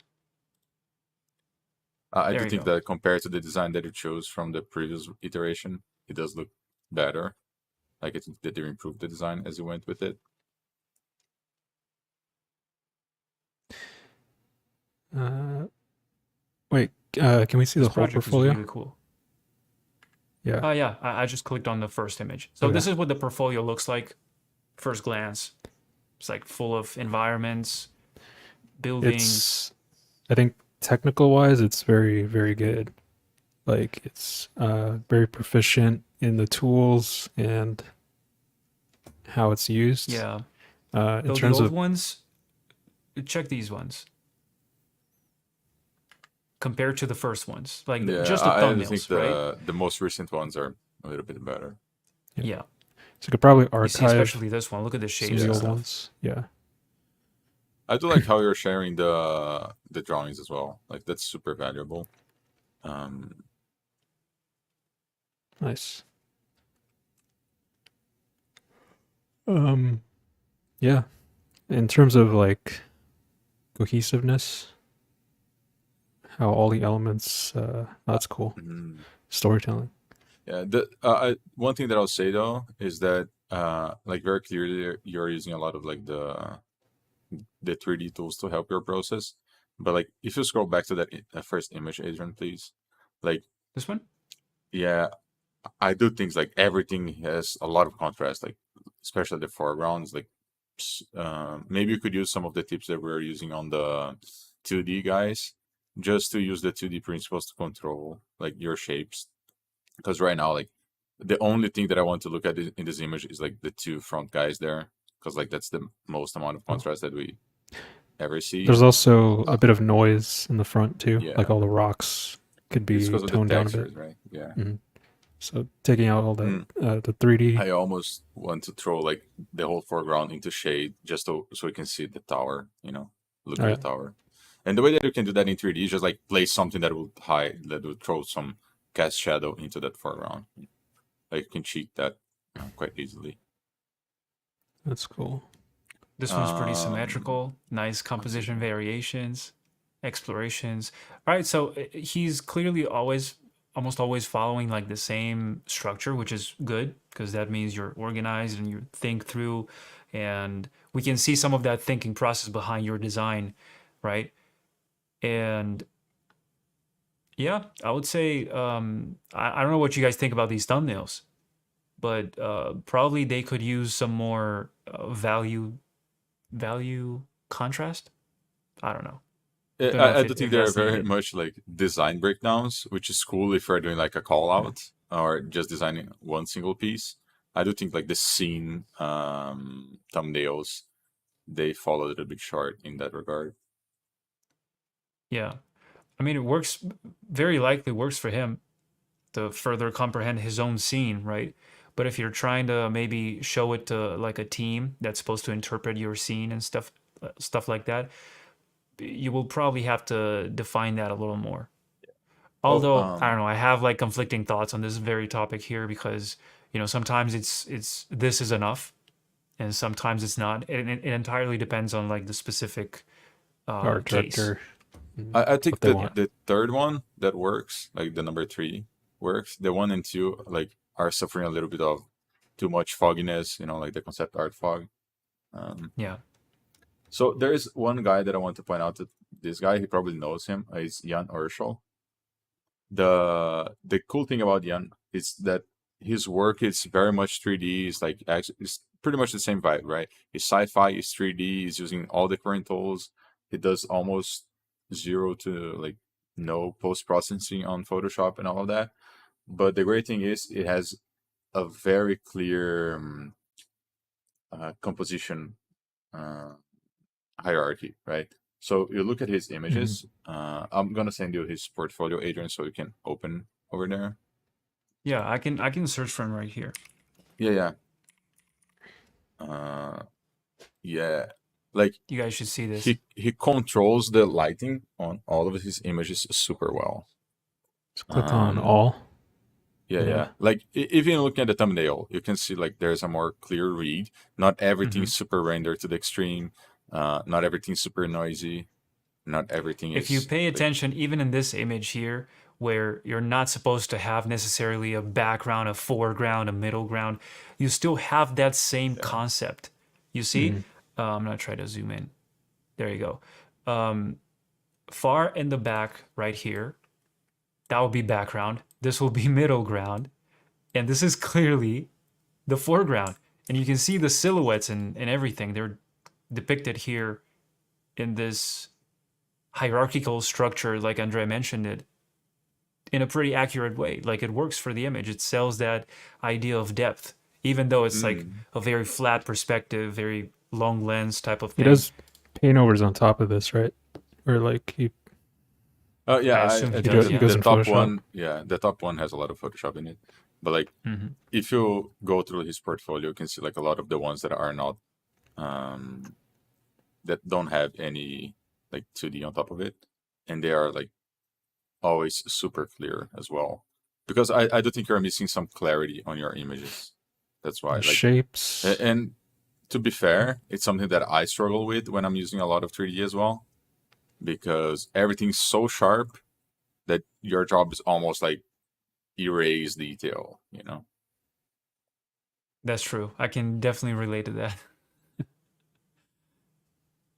[SPEAKER 2] I
[SPEAKER 1] There
[SPEAKER 2] do
[SPEAKER 1] you
[SPEAKER 2] think
[SPEAKER 1] go.
[SPEAKER 2] that compared to the design that you chose from the previous iteration, it does look better. Like I think that they improved the design as you went with it.
[SPEAKER 3] Wait, can we see
[SPEAKER 1] This
[SPEAKER 3] the whole
[SPEAKER 1] project is
[SPEAKER 3] portfolio?
[SPEAKER 1] really cool.
[SPEAKER 3] Yeah.
[SPEAKER 1] Oh yeah, I just clicked on the first image. So
[SPEAKER 3] Okay.
[SPEAKER 1] this is what the portfolio looks like, first glance. It's like full of environments, buildings.
[SPEAKER 3] I think technical wise, it's very, very good. Like it's very proficient in the tools and how it's used.
[SPEAKER 1] Yeah.
[SPEAKER 3] In
[SPEAKER 1] Though
[SPEAKER 3] terms
[SPEAKER 1] the old
[SPEAKER 3] of
[SPEAKER 1] ones, check these ones compared to the first ones. Like
[SPEAKER 2] Yeah,
[SPEAKER 1] just the
[SPEAKER 2] I think
[SPEAKER 1] thumbnails, right?
[SPEAKER 2] the most recent ones are a little bit better.
[SPEAKER 1] Yeah.
[SPEAKER 3] So you could probably
[SPEAKER 1] You see,
[SPEAKER 3] archive
[SPEAKER 1] especially this one. Look at the
[SPEAKER 3] some of
[SPEAKER 1] shapes
[SPEAKER 3] the
[SPEAKER 1] and
[SPEAKER 3] old
[SPEAKER 2] Yeah.
[SPEAKER 1] stuff.
[SPEAKER 3] ones. Yeah.
[SPEAKER 2] I do like how you're sharing the drawings as well. Like that's super valuable. Um,
[SPEAKER 3] Nice. Yeah. In terms of like cohesiveness, how all the elements, that's cool.
[SPEAKER 2] mhm.
[SPEAKER 3] Storytelling.
[SPEAKER 2] Yeah. One thing that I'll say though is that like very clearly you're using a lot of like the 3D tools to help your process. But like if you scroll back to that first image, Adrian, please. Like
[SPEAKER 1] This one?
[SPEAKER 2] yeah, I do things like everything has a lot of contrast, like especially the foregrounds. Like maybe you could use some of the tips that we're using on the 2D guys, just to use the 2D principles to control like your shapes. Because right now, like the only thing that I want to look at in this image is like the two front guys there, because like that's the most amount of
[SPEAKER 3] Oh.
[SPEAKER 2] contrast that we ever see.
[SPEAKER 3] There's also
[SPEAKER 2] Uh,
[SPEAKER 3] a bit of noise in the front too. Like
[SPEAKER 2] yeah,
[SPEAKER 3] all the rocks could
[SPEAKER 2] it's
[SPEAKER 3] be
[SPEAKER 2] because of the
[SPEAKER 3] toned down a bit.
[SPEAKER 2] textures, right? Yeah.
[SPEAKER 3] Mhm. So taking out all that,
[SPEAKER 2] Mm.
[SPEAKER 3] the 3D.
[SPEAKER 2] I almost want to throw like the whole foreground into shade just so we can see the tower, look at the tower. And the way that you can do that in 3D is just like place something that will hide, that will throw some cast shadow into that foreground. Like you can cheat that quite easily.
[SPEAKER 3] That's cool.
[SPEAKER 1] This one's pretty
[SPEAKER 2] Um,
[SPEAKER 1] symmetrical. Nice
[SPEAKER 2] let's see
[SPEAKER 1] composition
[SPEAKER 2] here.
[SPEAKER 1] variations, explorations. All right, so he's clearly almost always following like the same structure, which is good because that means you're organized and you think through, and we can see some of that thinking process behind your design, right? And yeah, I would say I don't know what you guys think about these thumbnails, but probably they could use some more value contrast. I don't know. Don't know
[SPEAKER 2] I
[SPEAKER 1] if
[SPEAKER 2] do think
[SPEAKER 1] if
[SPEAKER 2] they're
[SPEAKER 1] that's
[SPEAKER 2] very
[SPEAKER 1] needed.
[SPEAKER 2] much like design breakdowns, which is cool if you're doing like a call
[SPEAKER 3] Yeah.
[SPEAKER 2] out or just designing one single piece. I do think like the scene thumbnails they fall a little bit short in that regard.
[SPEAKER 1] Yeah, I mean it works. Very likely works for him to further comprehend his own scene, right? But if you're trying to maybe show it to like a team that's supposed to interpret your scene and stuff like that, you will probably have to define that a little more.
[SPEAKER 2] Well,
[SPEAKER 1] Although I don't know, I have like conflicting thoughts on this very topic here because sometimes it's this is enough and sometimes it's not. It entirely depends on like the specific
[SPEAKER 3] Art
[SPEAKER 1] case.
[SPEAKER 3] director, and
[SPEAKER 2] I
[SPEAKER 3] what
[SPEAKER 2] think
[SPEAKER 3] they
[SPEAKER 2] that
[SPEAKER 3] want.
[SPEAKER 2] the third one that works, like the number 3 works. The 1 and 2 like are suffering a little bit of too much fogginess, like the concept art fog. Um,
[SPEAKER 1] Yeah.
[SPEAKER 2] so there is one guy that I want to point out that this guy, he probably knows him, is Jan Urschel. The cool thing about Jan is that his work is very much 3D. It's like actually it's pretty much the same vibe, right? His sci-fi is 3D. He's using all the current tools. He does almost zero to like no post processing on Photoshop and all of that. But the great thing is it has a very clear composition uh, hierarchy, right? So you look at his
[SPEAKER 3] Mhm.
[SPEAKER 2] images. I'm gonna send you his portfolio, Adrian, so you can open over there.
[SPEAKER 1] Yeah, I can search for him right here.
[SPEAKER 2] Yeah, yeah, yeah. Like
[SPEAKER 1] You guys should see this.
[SPEAKER 2] he controls the lighting on all of his images super well.
[SPEAKER 3] Just click on
[SPEAKER 2] Um,
[SPEAKER 3] all.
[SPEAKER 2] yeah,
[SPEAKER 3] Yeah.
[SPEAKER 2] yeah. Like even looking at the thumbnail, you can see like there's a more clear read. Not
[SPEAKER 1] Hmm.
[SPEAKER 2] everything's super rendered to the extreme. Not everything's super noisy. Not everything
[SPEAKER 1] If you
[SPEAKER 2] is
[SPEAKER 1] pay
[SPEAKER 2] like
[SPEAKER 1] attention, even in this image here, where you're not supposed to have necessarily a background, a foreground, a middle ground, you still have that same
[SPEAKER 2] yeah.
[SPEAKER 1] concept. You see?
[SPEAKER 3] Mhm.
[SPEAKER 1] I'm gonna try to zoom in. There you go. Um, Far in the back, right here, that will be background. This will be middle ground, and this is clearly the foreground. And you can see the silhouettes and everything. They're depicted here in this hierarchical structure, like Andre mentioned it, in a pretty accurate way. Like it works for the image. It sells that idea of depth, even though it's like
[SPEAKER 2] Mm.
[SPEAKER 1] a very flat perspective, very long lens type of
[SPEAKER 3] He
[SPEAKER 1] thing.
[SPEAKER 3] does paint overs on top of this, right? Or like
[SPEAKER 2] Oh yeah,
[SPEAKER 1] I assume
[SPEAKER 2] I
[SPEAKER 1] he
[SPEAKER 3] he,
[SPEAKER 2] think
[SPEAKER 3] do,
[SPEAKER 1] does,
[SPEAKER 3] he
[SPEAKER 1] yeah.
[SPEAKER 3] goes
[SPEAKER 2] the
[SPEAKER 3] in
[SPEAKER 2] top
[SPEAKER 3] Photoshop.
[SPEAKER 2] one, yeah, the top one has a lot of Photoshop in it. But like
[SPEAKER 1] Hmm.
[SPEAKER 2] if you go through his portfolio, you can see like a lot of the ones that are not um that don't have any like 2D on top of it, and they are like always super clear as well. Because I do think you're missing some clarity on your images. That's why.
[SPEAKER 3] The
[SPEAKER 2] Like
[SPEAKER 3] shapes.
[SPEAKER 2] and to be fair, it's something that I struggle with when I'm using a lot of 3D as well. Because everything's so sharp that your job is almost like erase detail, you know?
[SPEAKER 1] That's true. I can definitely relate to that.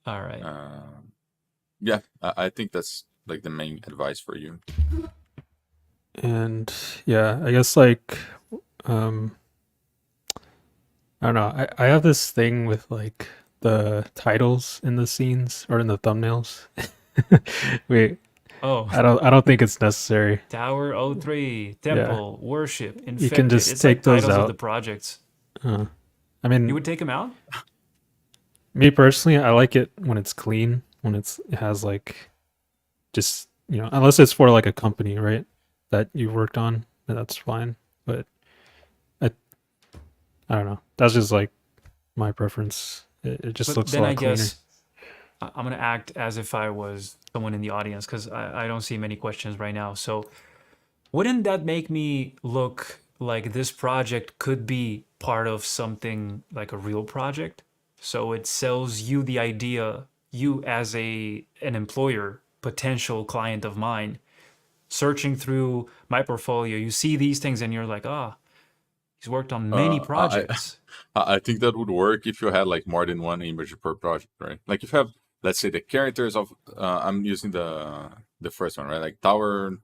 [SPEAKER 1] All right.
[SPEAKER 2] Um, yeah, I think that's like the main advice for you.
[SPEAKER 3] And yeah, I guess like um I don't know. I have this thing with like the titles in the scenes or in the thumbnails. Wait,
[SPEAKER 1] Oh,
[SPEAKER 3] I don't think it's necessary.
[SPEAKER 1] Tower O3,
[SPEAKER 3] Yeah.
[SPEAKER 1] Temple, Worship,
[SPEAKER 3] You can
[SPEAKER 1] Infected.
[SPEAKER 3] just
[SPEAKER 1] It's like
[SPEAKER 3] take those
[SPEAKER 1] titles of the
[SPEAKER 3] out.
[SPEAKER 1] projects.
[SPEAKER 3] Uh, I
[SPEAKER 1] You
[SPEAKER 3] mean,
[SPEAKER 1] would take them out?
[SPEAKER 3] me personally, I like it when it's clean, when it has like just, unless it's for like a company, right? That you worked on, then that's fine. But I I don't know. That's just like my preference. It just
[SPEAKER 1] But
[SPEAKER 3] looks a
[SPEAKER 1] then I
[SPEAKER 3] lot cleaner.
[SPEAKER 1] guess I'm going to act as if I was someone in the audience because I don't see many questions right now. So, wouldn't that make me look like this project could be part of something like a real project? So it sells you the idea, you as an employer, potential client of mine, searching through my portfolio, you see these things and you're like, ah, he's worked on many
[SPEAKER 2] I
[SPEAKER 1] projects.
[SPEAKER 2] I think that would work if you had like more than one image per project, right? Like if you have, let's say, the characters of I'm using the first one, right? Like Tower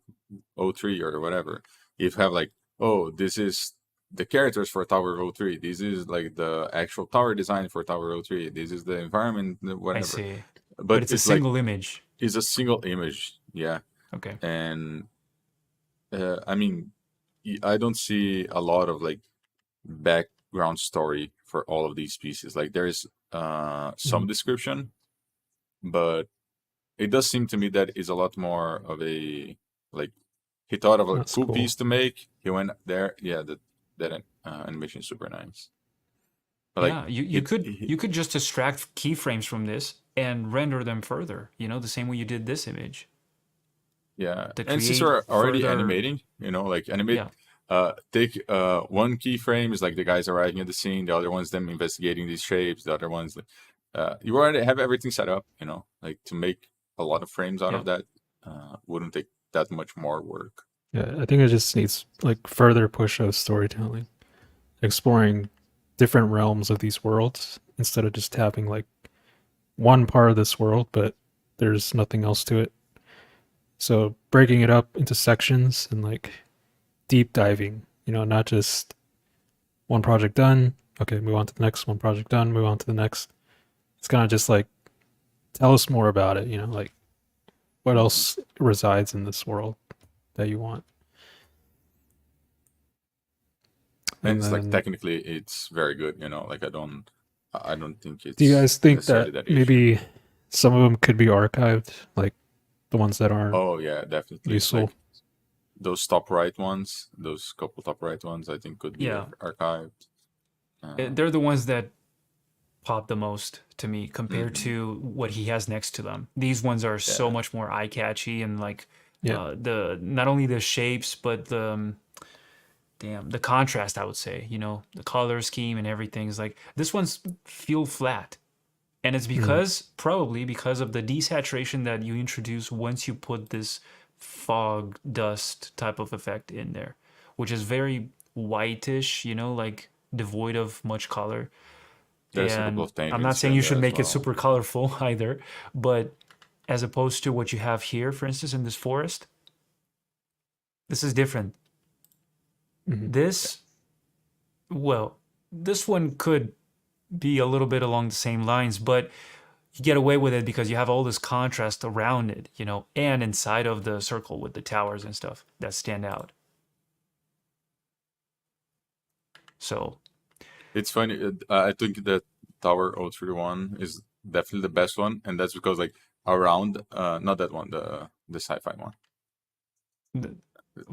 [SPEAKER 2] O3 or whatever. If you have like, oh, this is the characters for Tower O3. This is like the actual tower design for Tower O3. This is the environment,
[SPEAKER 1] I
[SPEAKER 2] whatever.
[SPEAKER 1] see. But
[SPEAKER 2] But
[SPEAKER 1] it's a
[SPEAKER 2] it's like
[SPEAKER 1] single image.
[SPEAKER 2] it's a single image, yeah.
[SPEAKER 1] Okay.
[SPEAKER 2] And I mean, I don't see a lot of like background story for all of these pieces. Like there is some
[SPEAKER 3] Mhm.
[SPEAKER 2] description, but it does seem to me that is a lot more of a like he thought of a
[SPEAKER 3] That's
[SPEAKER 2] cool
[SPEAKER 3] cool.
[SPEAKER 2] piece to make. He went there, yeah. That animation is super nice. But like
[SPEAKER 1] Yeah, you
[SPEAKER 2] it,
[SPEAKER 1] could you could just extract keyframes from this and render them further, the same way you did this image
[SPEAKER 2] yeah.
[SPEAKER 1] to
[SPEAKER 2] And since
[SPEAKER 1] create
[SPEAKER 2] you're already
[SPEAKER 1] further.
[SPEAKER 2] animating, like animate.
[SPEAKER 1] Yeah,
[SPEAKER 2] Take one keyframe is like the guys arriving at the scene. The other one's them investigating these shapes. The other one's like you already have everything set up. Like to make a lot of frames out
[SPEAKER 1] yeah.
[SPEAKER 2] of that wouldn't take that much more work.
[SPEAKER 3] Yeah, I think it just needs like further push of storytelling, exploring different realms of these worlds instead of just having like one part of this world, but there's nothing else to it. So breaking it up into sections and like deep diving, not just one project done. Okay, move on to the next one project done, move on to the next. It's kind of just like tell us more about it, like what
[SPEAKER 2] Mhm.
[SPEAKER 3] else resides in this world that you want.
[SPEAKER 2] And
[SPEAKER 3] And
[SPEAKER 2] it's like
[SPEAKER 3] then
[SPEAKER 2] technically it's very good. Like I don't think
[SPEAKER 3] do you
[SPEAKER 2] it's
[SPEAKER 3] guys think
[SPEAKER 2] necessarily
[SPEAKER 3] that
[SPEAKER 2] that issue.
[SPEAKER 3] maybe some of them could be archived, like the ones that aren't
[SPEAKER 2] Oh yeah, definitely.
[SPEAKER 3] useful?
[SPEAKER 2] Like those top right ones, those couple top right ones, I think could be
[SPEAKER 1] Yeah.
[SPEAKER 2] archived.
[SPEAKER 1] They're the ones that pop the most to me compared
[SPEAKER 2] Mhm.
[SPEAKER 1] to what he has next to them. These ones are so
[SPEAKER 2] Yeah,
[SPEAKER 1] much more eye catchy and like
[SPEAKER 3] Yeah.
[SPEAKER 1] the not only the shapes but the contrast. I would say the color scheme and everything is like this one's feel flat. And it's
[SPEAKER 3] Mm.
[SPEAKER 1] probably because of the desaturation that you introduce once you put this fog dust type of effect in there, which is very whitish, like devoid of much color.
[SPEAKER 2] there's a couple
[SPEAKER 1] And
[SPEAKER 2] of
[SPEAKER 1] I'm not
[SPEAKER 2] tangents here
[SPEAKER 1] saying
[SPEAKER 2] and
[SPEAKER 1] you
[SPEAKER 2] there
[SPEAKER 1] should
[SPEAKER 2] as
[SPEAKER 1] make it
[SPEAKER 2] well.
[SPEAKER 1] super colorful either, but as opposed to what you have here, for instance, in this forest, this is different.
[SPEAKER 3] Mhm.
[SPEAKER 1] This, well, this one could be a little bit along the same lines, but you get away with it because you have all this contrast around it, and inside of the circle with the towers and stuff that stand out. So,
[SPEAKER 2] It's funny. I think that Tower 031 is definitely the best one, and that's because like around, not that one, the sci-fi one.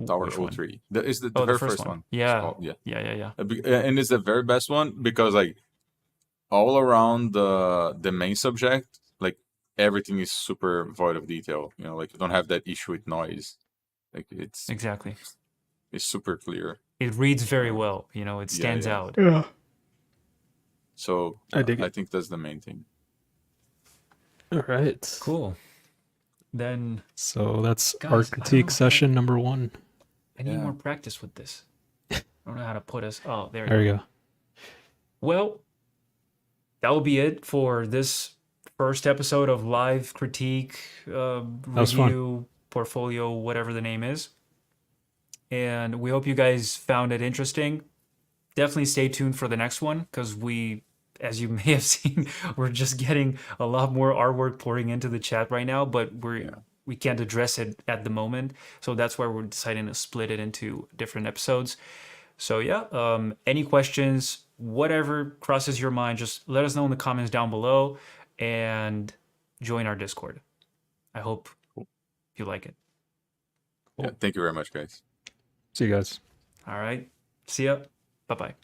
[SPEAKER 2] Tower
[SPEAKER 1] Which one?
[SPEAKER 2] 03. Is the
[SPEAKER 1] Oh, the
[SPEAKER 2] very
[SPEAKER 1] first
[SPEAKER 2] first
[SPEAKER 1] one.
[SPEAKER 2] one. It's
[SPEAKER 1] Yeah.
[SPEAKER 2] called, yeah.
[SPEAKER 1] Yeah.
[SPEAKER 2] And it's the very best one because like all around the main subject, like everything is super void of detail. You know, like you don't have that issue with noise. Like
[SPEAKER 1] Exactly.
[SPEAKER 2] it's super clear.
[SPEAKER 1] It reads very
[SPEAKER 2] Um,
[SPEAKER 1] well. You know, it
[SPEAKER 2] yeah,
[SPEAKER 1] stands
[SPEAKER 2] yeah.
[SPEAKER 1] out.
[SPEAKER 3] Yeah.
[SPEAKER 2] So
[SPEAKER 3] I dig
[SPEAKER 2] I
[SPEAKER 3] it.
[SPEAKER 2] think that's the main thing.
[SPEAKER 3] All right.
[SPEAKER 1] Cool. Then
[SPEAKER 3] So that's
[SPEAKER 1] Guys,
[SPEAKER 3] our
[SPEAKER 1] I don't
[SPEAKER 3] critique
[SPEAKER 1] know how-
[SPEAKER 3] session number 1.
[SPEAKER 1] I need
[SPEAKER 2] Yeah.
[SPEAKER 1] more practice with this. I don't know how to put us. Oh, there
[SPEAKER 3] There
[SPEAKER 1] you
[SPEAKER 3] you
[SPEAKER 1] go.
[SPEAKER 3] go.
[SPEAKER 1] Well, that will be it for this first episode of live critique,
[SPEAKER 3] was fun.
[SPEAKER 1] review, portfolio, whatever the name is. And we hope you guys found it interesting. Definitely stay tuned for the next one because we, as you may have seen, we're just getting a lot more artwork pouring into the chat right now, but we can't address it at the moment. So that's why we're deciding to split it into different episodes. So yeah, any questions, whatever crosses your mind, just let us know in the comments down below and join our Discord. I hope you like it.
[SPEAKER 2] Yeah. Thank you very much, guys.
[SPEAKER 3] See you guys.
[SPEAKER 1] All right. See ya. Bye bye.